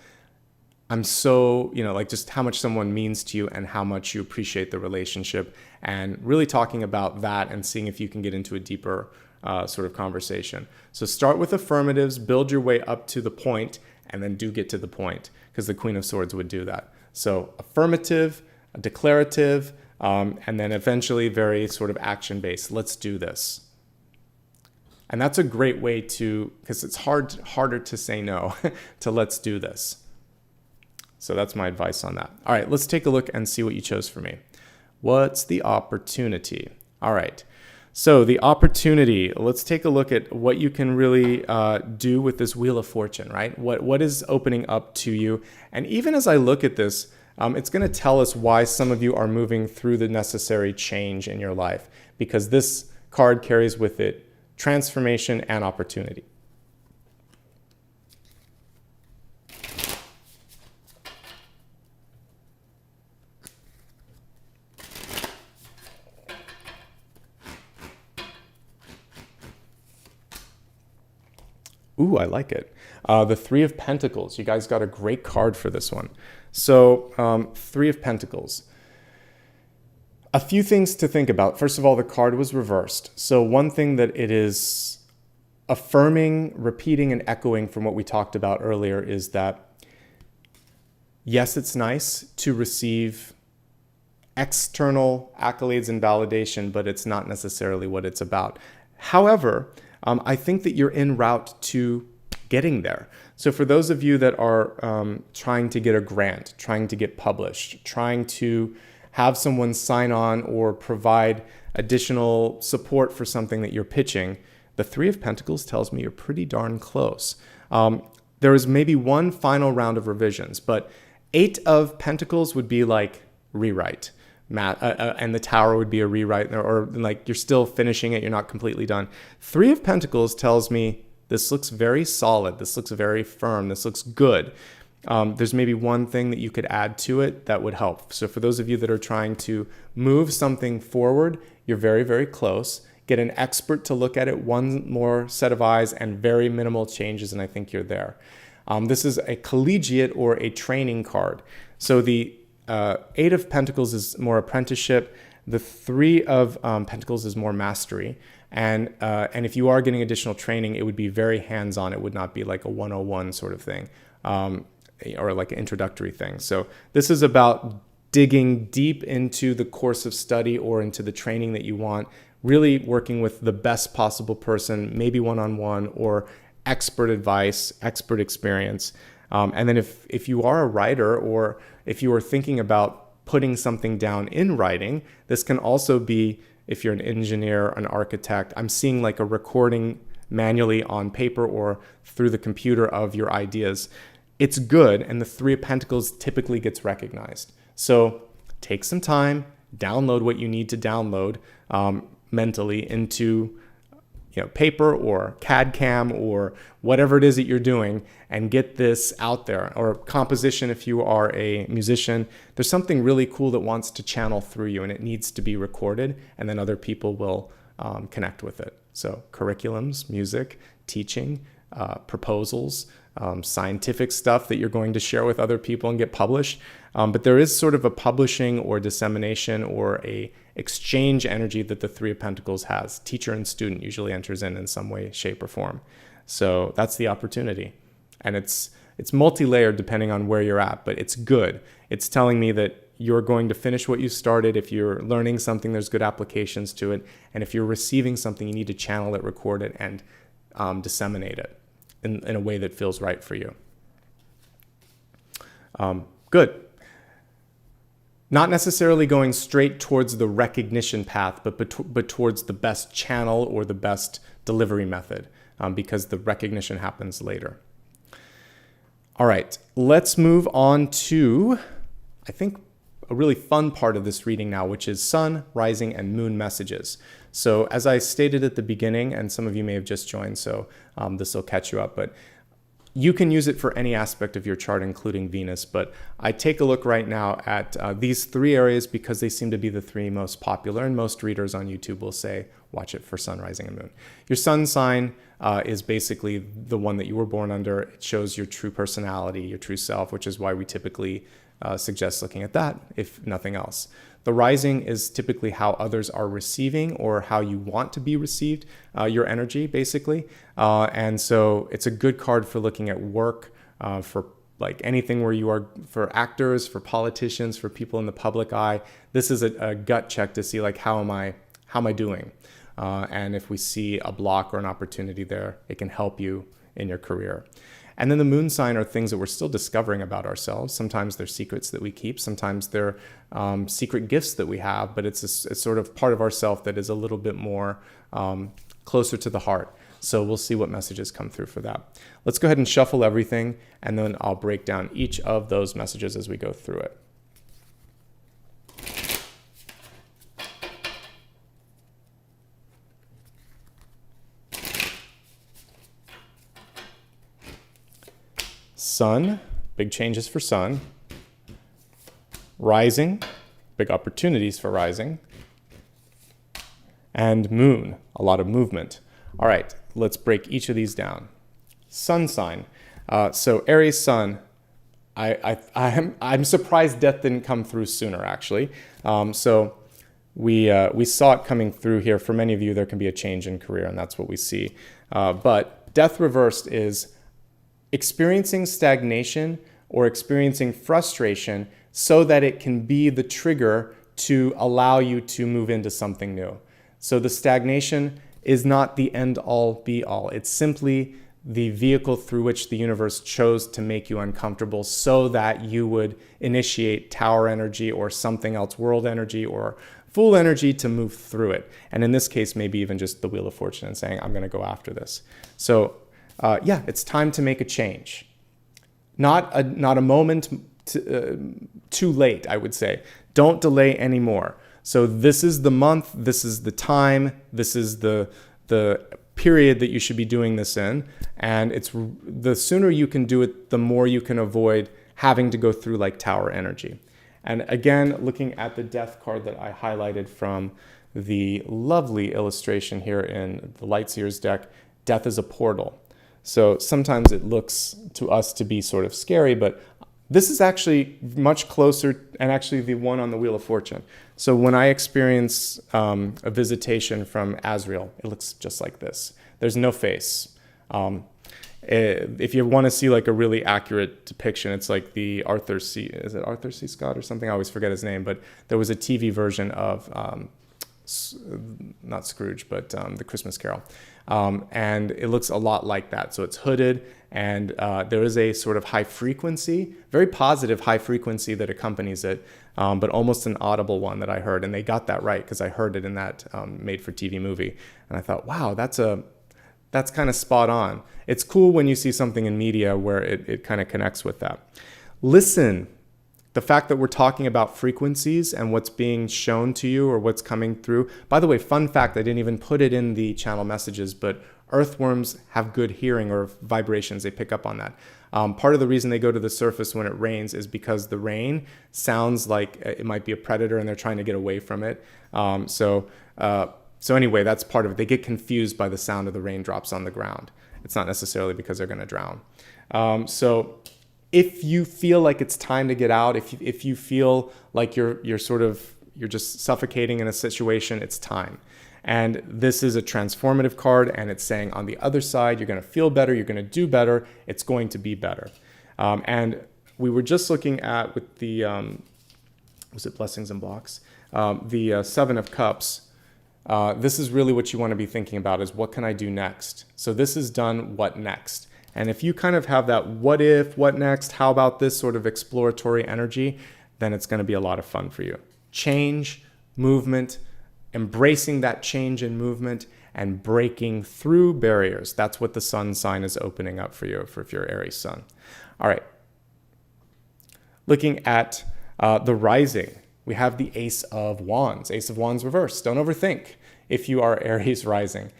I'm so, like just how much someone means to you and how much you appreciate the relationship, and really talking about that and seeing if you can get into a deeper sort of conversation. So start with affirmatives, build your way up to the point, and then do get to the point, because the Queen of Swords would do that. So affirmative, declarative, and then eventually very sort of action-based. Let's do this. And that's a great way to, because it's harder to say no to let's do this. So that's my advice on that. All right, let's take a look and see what you chose for me. What's the opportunity? All right, so the opportunity, let's take a look at what you can really do with this Wheel of Fortune, right? What is opening up to you? And even as I look at this, it's going to tell us why some of you are moving through the necessary change in your life, because this card carries with it transformation and opportunity. Ooh, I like it. The Three of Pentacles. You guys got a great card for this one. So, Three of Pentacles. A few things to think about. First of all, the card was reversed. So one thing that it is affirming, repeating, and echoing from what we talked about earlier is that, yes, it's nice to receive external accolades and validation, but it's not necessarily what it's about. However, I think that you're en route to getting there. So for those of you that are trying to get a grant, trying to get published, trying to have someone sign on or provide additional support for something that you're pitching, the Three of Pentacles tells me you're pretty darn close. There is maybe one final round of revisions, but Eight of Pentacles would be like rewrite. And the Tower would be a rewrite, or like you're still finishing it, you're not completely done. Three of Pentacles tells me this looks very solid, this looks very firm, this looks good. There's maybe one thing that you could add to it that would help. So for those of you that are trying to move something forward, you're very, very close. Get an expert to look at it, one more set of eyes, and very minimal changes, and I think you're there. This is a collegiate or a training card. So the Eight of Pentacles is more apprenticeship. The Three of Pentacles is more mastery. And if you are getting additional training, it would be very hands-on. It would not be like a 101 sort of thing, or like an introductory thing. So this is about digging deep into the course of study or into the training that you want, really working with the best possible person, maybe one-on-one, or expert advice, expert experience. And then if you are a writer, or if you are thinking about putting something down in writing, this can also be, if you're an engineer, an architect, I'm seeing like a recording manually on paper or through the computer of your ideas. it's good, and the Three of Pentacles typically gets recognized. So take some time, download what you need to download mentally into paper or CAD CAM or whatever it is that you're doing, and get this out there. Or composition, if you are a musician, there's something really cool that wants to channel through you, and it needs to be recorded, and then other people will connect with it. So curriculums, music, teaching, proposals, scientific stuff that you're going to share with other people and get published. But there is sort of a publishing or dissemination or a exchange energy that the Three of Pentacles has. Teacher and student usually enters in some way, shape, or form. So that's the opportunity. And it's multi-layered depending on where you're at, but it's good. It's telling me that you're going to finish what you started. If you're learning something, there's good applications to it. And if you're receiving something, you need to channel it, record it, and disseminate it in a way that feels right for you. Good. Not necessarily going straight towards the recognition path, but towards the best channel or the best delivery method, because the recognition happens later. All right, let's move on to, I think, a really fun part of this reading now, which is sun, rising, and moon messages. So as I stated at the beginning, and some of you may have just joined, so this will catch you up, but you can use it for any aspect of your chart, including Venus. But I take a look right now at these three areas because they seem to be the three most popular, and most readers on YouTube will say, watch it for sun, rising, and moon. Your sun sign is basically the one that you were born under. It shows your true personality, your true self, which is why we typically suggest looking at that, if nothing else. The rising is typically how others are receiving or how you want to be received, your energy, basically. And so it's a good card for looking at work, for like anything where you are, for actors, for politicians, for people in the public eye. This is a gut check to see, like, how am I doing? And if we see a block or an opportunity there, it can help you in your career. And then the moon sign are things that we're still discovering about ourselves. Sometimes they're secrets that we keep. Sometimes they're secret gifts that we have, but it's sort of part of ourself that is a little bit more closer to the heart. So we'll see what messages come through for that. Let's go ahead and shuffle everything, and then I'll break down each of those messages as we go through it. Sun, big changes for sun. Rising, big opportunities for rising. And moon, a lot of movement. All right, let's break each of these down. Sun sign. So Aries sun, I'm surprised death didn't come through sooner, actually. So we saw it coming through here. For many of you, there can be a change in career, and that's what we see. But death reversed is experiencing stagnation or experiencing frustration so that it can be the trigger to allow you to move into something new. So the stagnation is not the end all be all. It's simply the vehicle through which the universe chose to make you uncomfortable so that you would initiate tower energy or something else, world energy or full energy, to move through it. And in this case, maybe even just the Wheel of Fortune and saying, I'm going to go after this. So yeah, it's time to make a change. Not a moment too late, I would say. Don't delay anymore. So this is the month, this is the time, this is the period that you should be doing this in. And it's the sooner you can do it, the more you can avoid having to go through like tower energy. And again, looking at the death card that I highlighted from the lovely illustration here in the Lightseer's deck, death is a portal. So sometimes it looks to us to be sort of scary, but this is actually much closer, and actually the one on the Wheel of Fortune. So when I experience a visitation from Azrael, it looks just like this. There's no face. If you want to see like a really accurate depiction, it's like the Arthur C. Scott or something? I always forget his name, but there was a TV version of not Scrooge, but the Christmas Carol. And it looks a lot like that. So it's hooded, and there is a sort of high frequency, very positive high frequency that accompanies it, but almost an audible one that I heard. And they got that right because I heard it in that made-for-TV movie. And I thought, wow, that's kind of spot on. It's cool when you see something in media where it kind of connects with that. Listen. The fact that we're talking about frequencies and what's being shown to you or what's coming through. By the way, fun fact, I didn't even put it in the channel messages, but earthworms have good hearing or vibrations. They pick up on that. Part of the reason they go to the surface when it rains is because the rain sounds like it might be a predator and they're trying to get away from it. So anyway, that's part of it. They get confused by the sound of the raindrops on the ground. It's not necessarily because they're going to drown. So if you feel like it's time to get out, if you feel like you're just suffocating in a situation, it's time. And this is a transformative card, and it's saying on the other side, you're going to feel better, you're going to do better, it's going to be better. And we were just looking at with the, was it Blessings and Blocks? The Seven of Cups. This is really what you want to be thinking about is what can I do next? So this is done, what next? And if you kind of have that what if, what next, how about this sort of exploratory energy, then it's going to be a lot of fun for you. Change, movement, embracing that change and movement, and breaking through barriers. That's what the sun sign is opening up for you, if you're Aries sun. All right. Looking at the rising, we have the Ace of Wands. Ace of Wands reversed. Don't overthink if you are Aries rising.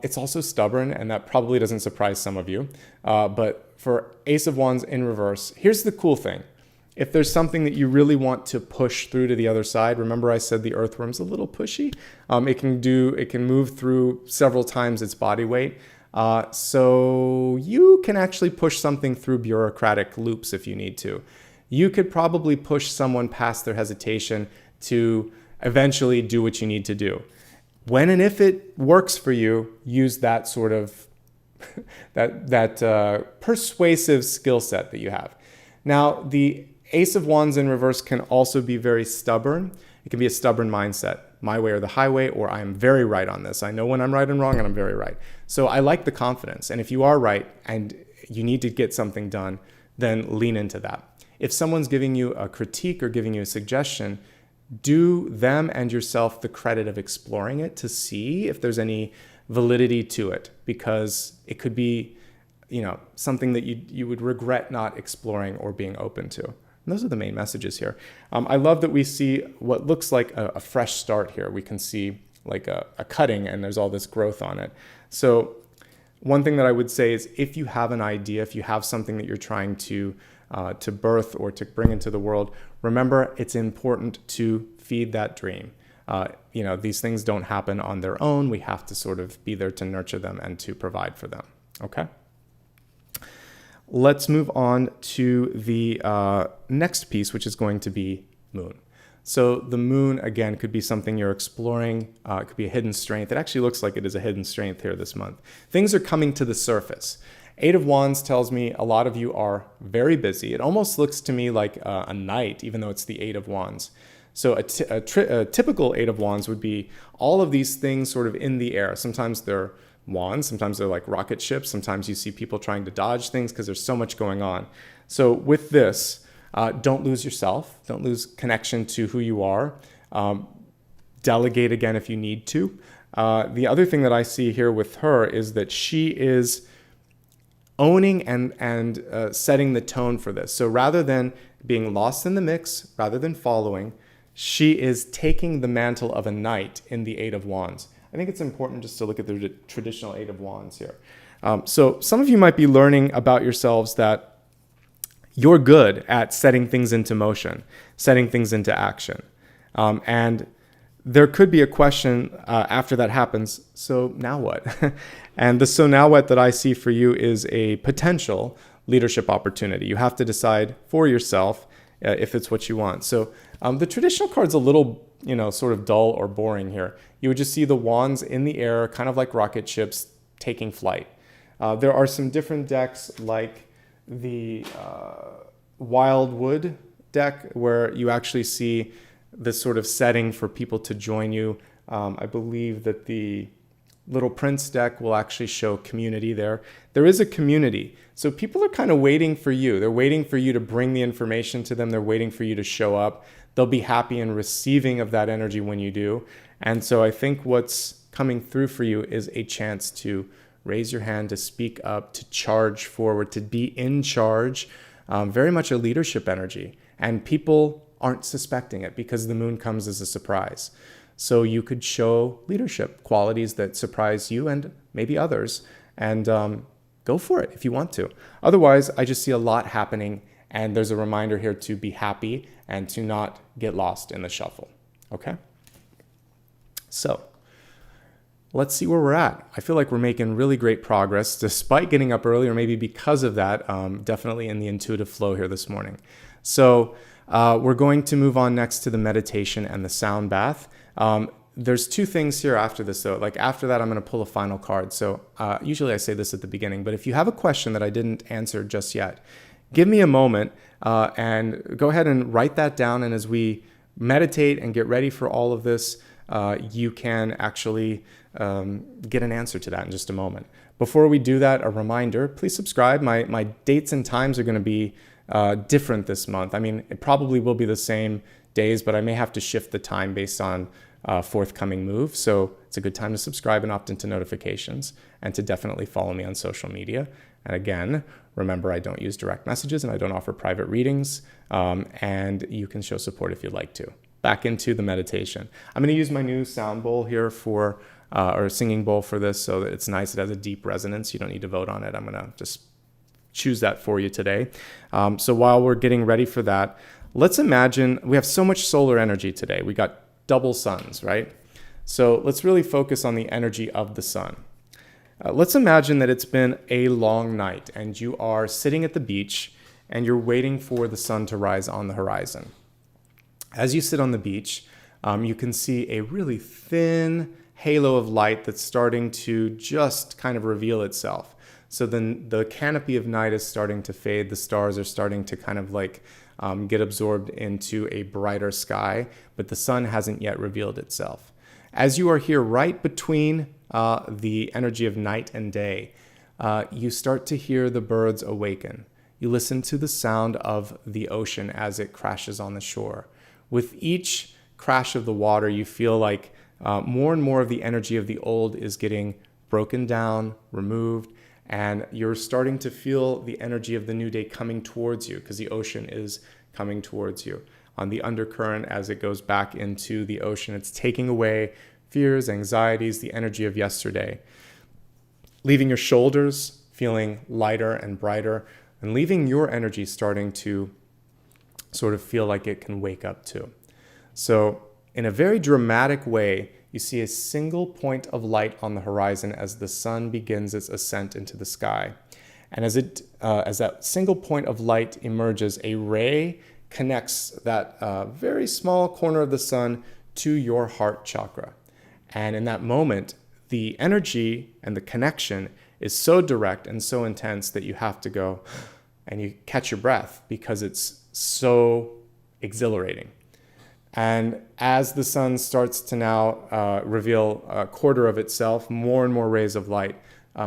It's also stubborn, and that probably doesn't surprise some of you. But for Ace of Wands in reverse, here's the cool thing. If there's something that you really want to push through to the other side, remember I said the earthworm's a little pushy. It can move through several times its body weight. So you can actually push something through bureaucratic loops if you need to. You could probably push someone past their hesitation to eventually do what you need to do. When and if it works for you, use that sort of persuasive skill set that you have. Now, the Ace of Wands in reverse can also be very stubborn. It can be a stubborn mindset, my way or the highway, or I am very right on this. I know when I'm right and wrong, and I'm very right. So I like the confidence. And if you are right and you need to get something done, then lean into that. If someone's giving you a critique or giving you a suggestion, do them and yourself the credit of exploring it to see if there's any validity to it, because it could be, something that you would regret not exploring or being open to. And those are the main messages here. I love that we see what looks like a fresh start here. We can see like a cutting, and there's all this growth on it. So one thing that I would say is if you have an idea, if you have something that you're trying to birth or to bring into the world, remember it's important to feed that dream. These things don't happen on their own. We have to sort of be there to nurture them and to provide for them. Okay. Let's move on to the next piece, which is going to be moon. So the moon, again, could be something you're exploring. It could be a hidden strength. It actually looks like it is a hidden strength here this month. Things are coming to the surface. Eight of Wands tells me a lot of you are very busy. It almost looks to me like a knight, even though it's the Eight of Wands. So a typical Eight of Wands would be all of these things sort of in the air. Sometimes they're wands, sometimes they're like rocket ships. Sometimes you see people trying to dodge things because there's so much going on. So with this, don't lose yourself. Don't lose connection to who you are. Delegate again if you need to. The other thing that I see here with her is that she is owning and setting the tone for this. So rather than being lost in the mix, rather than following, she is taking the mantle of a knight in the Eight of Wands. I think it's important just to look at the traditional Eight of Wands here. So some of you might be learning about yourselves that you're good at setting things into motion, setting things into action. And there could be a question after that happens, so now what? And the so now what that I see for you is a potential leadership opportunity. You have to decide for yourself if it's what you want. So the traditional card's a little, sort of dull or boring here. You would just see the wands in the air, kind of like rocket ships taking flight. There are some different decks like the Wildwood deck where you actually see this sort of setting for people to join you. I believe that the Little Prince deck will actually show community there. There is a community. So people are kind of waiting for you. They're waiting for you to bring the information to them. They're waiting for you to show up. They'll be happy and receiving of that energy when you do. And so I think what's coming through for you is a chance to raise your hand, to speak up, to charge forward, to be in charge. Very much a leadership energy. And people aren't suspecting it because the moon comes as a surprise. So you could show leadership qualities that surprise you and maybe others, and go for it if you want to. Otherwise, I just see a lot happening, and there's a reminder here to be happy and to not get lost in the shuffle. Okay? So let's see where we're at. I feel like we're making really great progress despite getting up early, or maybe because of that, definitely in the intuitive flow here this morning. So we're going to move on next to the meditation and the sound bath. There's two things here after this, though. Like after that, I'm going to pull a final card. So usually I say this at the beginning, but if you have a question that I didn't answer just yet, give me a moment and go ahead and write that down. And as we meditate and get ready for all of this, you can actually get an answer to that in just a moment. Before we do that, a reminder, please subscribe. My dates and times are going to be different this month. I mean, it probably will be the same days, but I may have to shift the time based on forthcoming move. So it's a good time to subscribe and opt into notifications, and to definitely follow me on social media. And again, remember, I don't use direct messages and I don't offer private readings, and you can show support if you'd like to. Back into the meditation. I'm going to use my new sound bowl here for, or singing bowl for this, so that it's nice. It has a deep resonance. You don't need to vote on it. I'm going to just choose that for you today. So while we're getting ready for that, let's imagine we have so much solar energy today. We got double suns, right? So let's really focus on the energy of the sun. Let's imagine that it's been a long night and you are sitting at the beach and you're waiting for the sun to rise on the horizon. As you sit on the beach, you can see a really thin halo of light that's starting to just kind of reveal itself. So then the canopy of night is starting to fade. The stars are starting to kind of like get absorbed into a brighter sky, but the sun hasn't yet revealed itself. As you are here right between the energy of night and day, you start to hear the birds awaken. You listen to the sound of the ocean as it crashes on the shore. With each crash of the water, you feel like more and more of the energy of the old is getting broken down, removed, and you're starting to feel the energy of the new day coming towards you because the ocean is coming towards you. On the undercurrent, as it goes back into the ocean, it's taking away fears, anxieties, the energy of yesterday, leaving your shoulders feeling lighter and brighter, and leaving your energy starting to sort of feel like it can wake up too. So in a very dramatic way, you see a single point of light on the horizon as the sun begins its ascent into the sky. And as that single point of light emerges, a ray connects that very small corner of the sun to your heart chakra. And in that moment, the energy and the connection is so direct and so intense that you have to go and you catch your breath because it's so exhilarating. And as the sun starts to now reveal a quarter of itself, more and more rays of light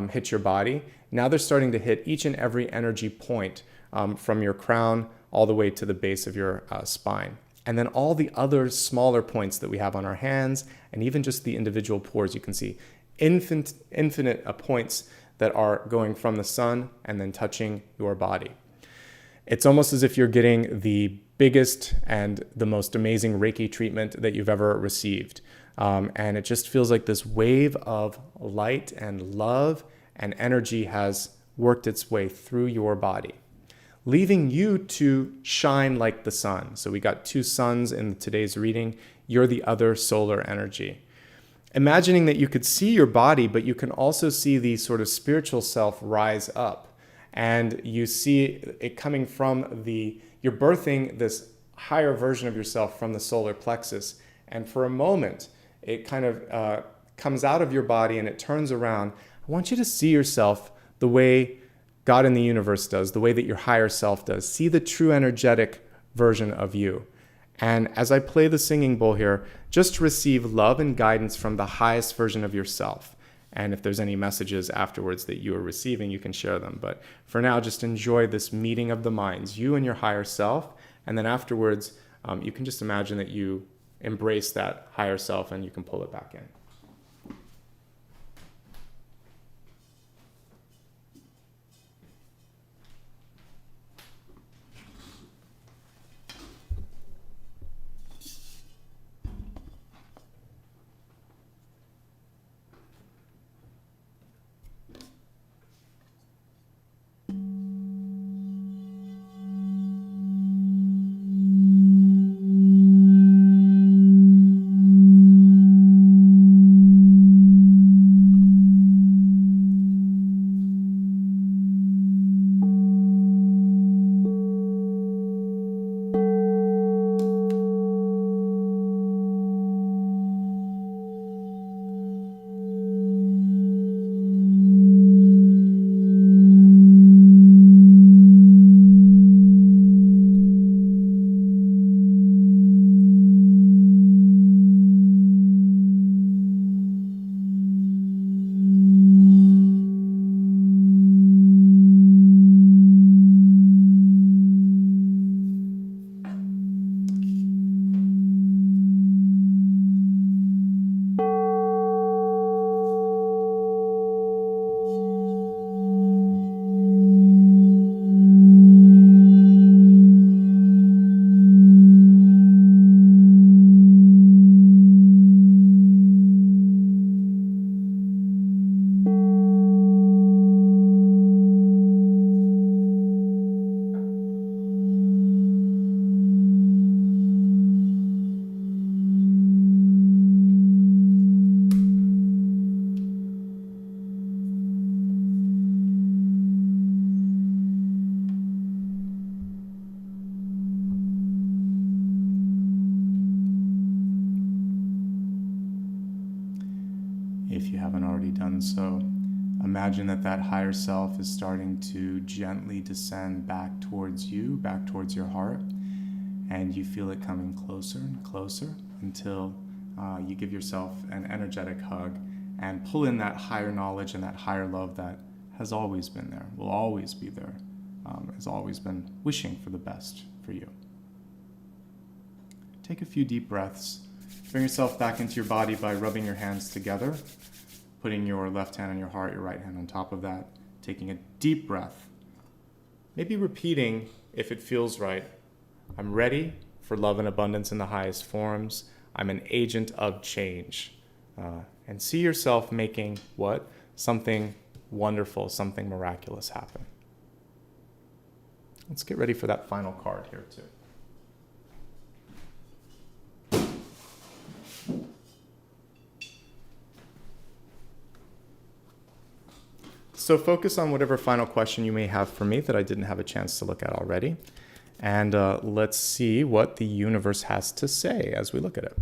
hit your body. Now they're starting to hit each and every energy point from your crown all the way to the base of your spine. And then all the other smaller points that we have on our hands, and even just the individual pores, you can see infinite points that are going from the sun and then touching your body. It's almost as if you're getting the biggest and the most amazing Reiki treatment that you've ever received. And it just feels like this wave of light and love and energy has worked its way through your body, leaving you to shine like the sun. So we got two suns in today's reading. You're the other solar energy. Imagining that you could see your body, but you can also see the sort of spiritual self rise up. And you see it coming from you're birthing this higher version of yourself from the solar plexus. And for a moment, it kind of comes out of your body and it turns around. I want you to see yourself the way God in the universe does, the way that your higher self does. See the true energetic version of you. And as I play the singing bowl here, just receive love and guidance from the highest version of yourself. And if there's any messages afterwards that you are receiving, you can share them. But for now, just enjoy this meeting of the minds, you and your higher self. And then afterwards, you can just imagine that you embrace that higher self and you can pull it back in. if you haven't already done so. Imagine that that higher self is starting to gently descend back towards you, back towards your heart, and you feel it coming closer and closer until you give yourself an energetic hug and pull in that higher knowledge and that higher love that has always been there, will always be there, has always been wishing for the best for you. Take a few deep breaths. Bring yourself back into your body by rubbing your hands together, putting your left hand on your heart, your right hand on top of that, taking a deep breath. Maybe repeating, if it feels right, I'm ready for love and abundance in the highest forms. I'm an agent of change. And see yourself making what? Something wonderful, something miraculous happen. Let's get ready for that final card here too. So focus on whatever final question you may have for me that I didn't have a chance to look at already. And let's see what the universe has to say as we look at it.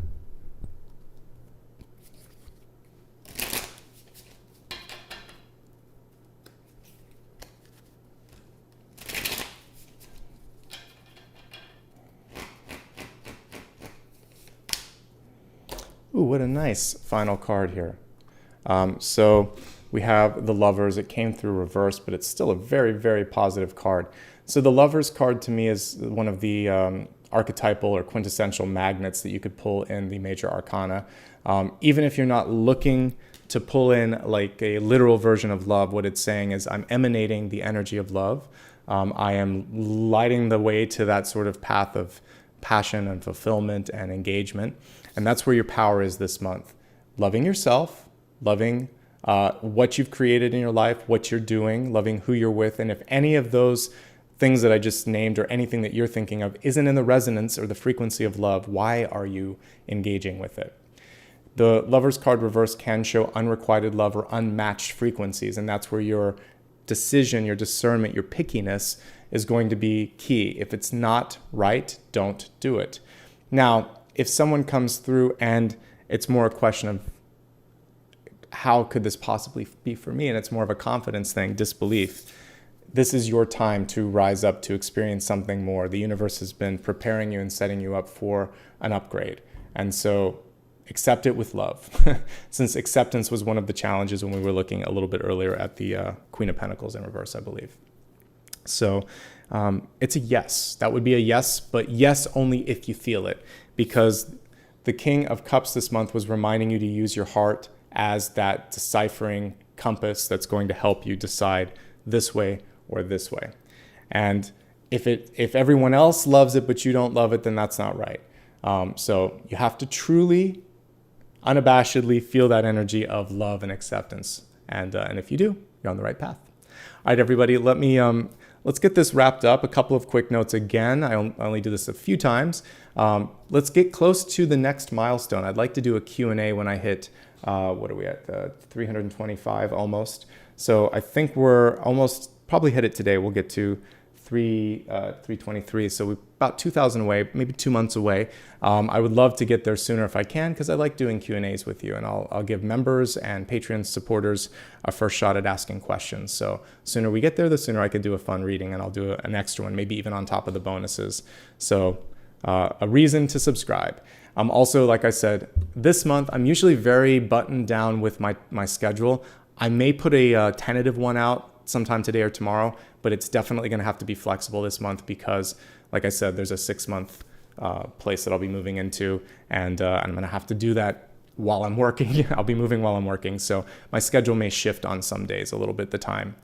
Ooh, what a nice final card here. So we have the Lovers. It came through reverse, but it's still a very, very positive card. So the Lovers card to me is one of the archetypal or quintessential magnets that you could pull in the major arcana. Even if you're not looking to pull in like a literal version of love, what it's saying is I'm emanating the energy of love. I am lighting the way to that sort of path of passion and fulfillment and engagement. And that's where your power is this month. Loving yourself, loving what you've created in your life, what you're doing, loving who you're with. And if any of those things that I just named or anything that you're thinking of isn't in the resonance or the frequency of love, why are you engaging with it? The Lover's card reverse can show unrequited love or unmatched frequencies. And that's where your decision, your discernment, your pickiness is going to be key. If it's not right, don't do it. Now, if someone comes through and it's more a question of how could this possibly be for me, and it's more of a confidence thing, disbelief, this is your time to rise up, to experience something more. The universe has been preparing you and setting you up for an upgrade. And so accept it with love. Since acceptance was one of the challenges when we were looking a little bit earlier at the Queen of Pentacles in reverse, I believe. So it's a yes. That would be a yes, but yes only if you feel it. Because the King of Cups this month was reminding you to use your heart as that deciphering compass that's going to help you decide this way or this way. And if everyone else loves it but you don't love it, then that's not right. So you have to truly, unabashedly feel that energy of love and acceptance. And if you do, you're on the right path. All right, everybody, let's get this wrapped up. A couple of quick notes again. I only do this a few times. Let's get close to the next milestone. I'd like to do a Q&A when I hit, what are we at, 325 almost. So I think we're almost, probably hit it today. We'll get to 323. So we're about 2,000 away, maybe 2 months away. I would love to get there sooner if I can, because I like doing Q&As with you, and I'll give members and Patreon supporters a first shot at asking questions. So sooner we get there, the sooner I could do a fun reading, and I'll do an extra one, maybe even on top of the bonuses. So a reason to subscribe. Also, like I said, this month, I'm usually very buttoned down with my schedule. I may put a tentative one out sometime today or tomorrow, but it's definitely going to have to be flexible this month because, like I said, there's a 6-month place that I'll be moving into, and I'm going to have to do that while I'm working. I'll be moving while I'm working, so my schedule may shift on some days a little bit the time.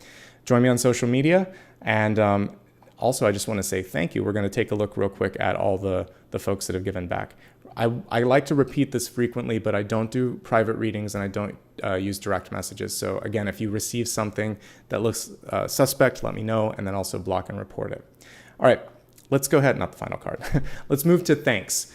Join me on social media, and also I just want to say thank you. We're going to take a look real quick at all the folks that have given back. I like to repeat this frequently, but I don't do private readings and I don't use direct messages. So again, if you receive something that looks suspect, let me know, and then also block and report it. All right, let's go ahead, not the final card. Let's move to thanks.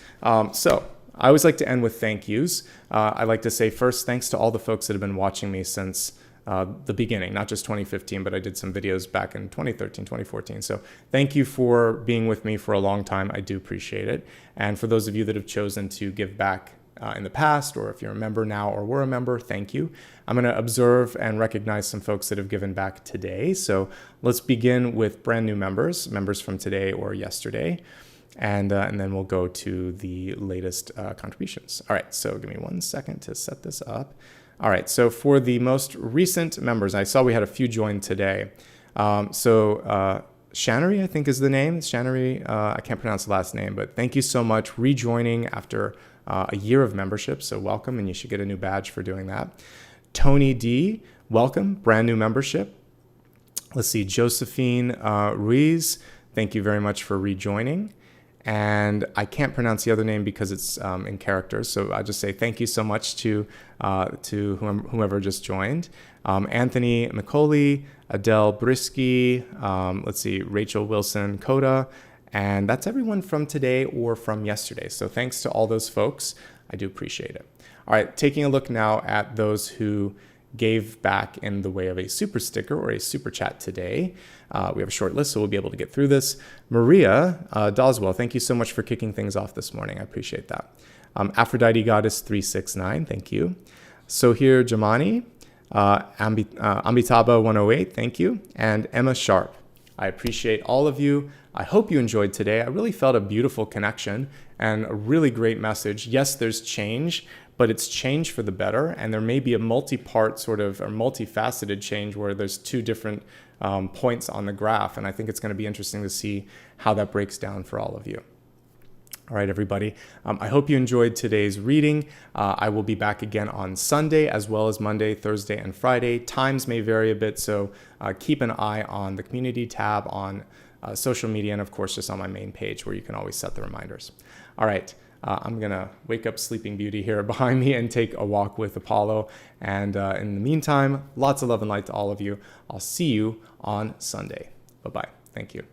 So I always like to end with thank yous. I like to say first, thanks to all the folks that have been watching me since the beginning, not just 2015, but I did some videos back in 2013, 2014. So thank you for being with me for a long time. I do appreciate it. And for those of you that have chosen to give back in the past, or if you're a member now or were a member, thank you. I'm going to observe and recognize some folks that have given back today. So let's begin with brand new members from today or yesterday. And then we'll go to the latest contributions. All right, so give me 1 second to set this up. All right, so for the most recent members, I saw we had a few join today. Shannery, I think is the name. Shannery, I can't pronounce the last name, but thank you so much rejoining after a year of membership. So welcome, and you should get a new badge for doing that. Tony D, welcome, brand new membership. Let's see, Josephine Ruiz, thank you very much for rejoining. And I can't pronounce the other name because it's in characters, so I'll just say thank you so much to whomever just joined. Anthony McCauley, Adele Brisky, let's see, Rachel Wilson Coda, and that's everyone from today or from yesterday. So thanks to all those folks. I do appreciate it. All right, taking a look now at those who gave back in the way of a super sticker or a super chat today. We have a short list, so we'll be able to get through this. Maria Doswell, thank you so much for kicking things off this morning. I appreciate that. Aphrodite Goddess 369, thank you. Sohir Jamani, Ambitaba 108, thank you. And Emma Sharp, I appreciate all of you. I hope you enjoyed today. I really felt a beautiful connection and a really great message. Yes, there's change, but it's change for the better. And there may be a multi-part sort of or multifaceted change where there's two different points on the graph. And I think it's going to be interesting to see how that breaks down for all of you. All right, everybody. I hope you enjoyed today's reading. I will be back again on Sunday as well as Monday, Thursday, and Friday. Times may vary a bit, so keep an eye on the community tab on social media and, of course, just on my main page where you can always set the reminders. All right. I'm going to wake up Sleeping Beauty here behind me and take a walk with Apollo. And in the meantime, lots of love and light to all of you. I'll see you on Sunday. Bye-bye. Thank you.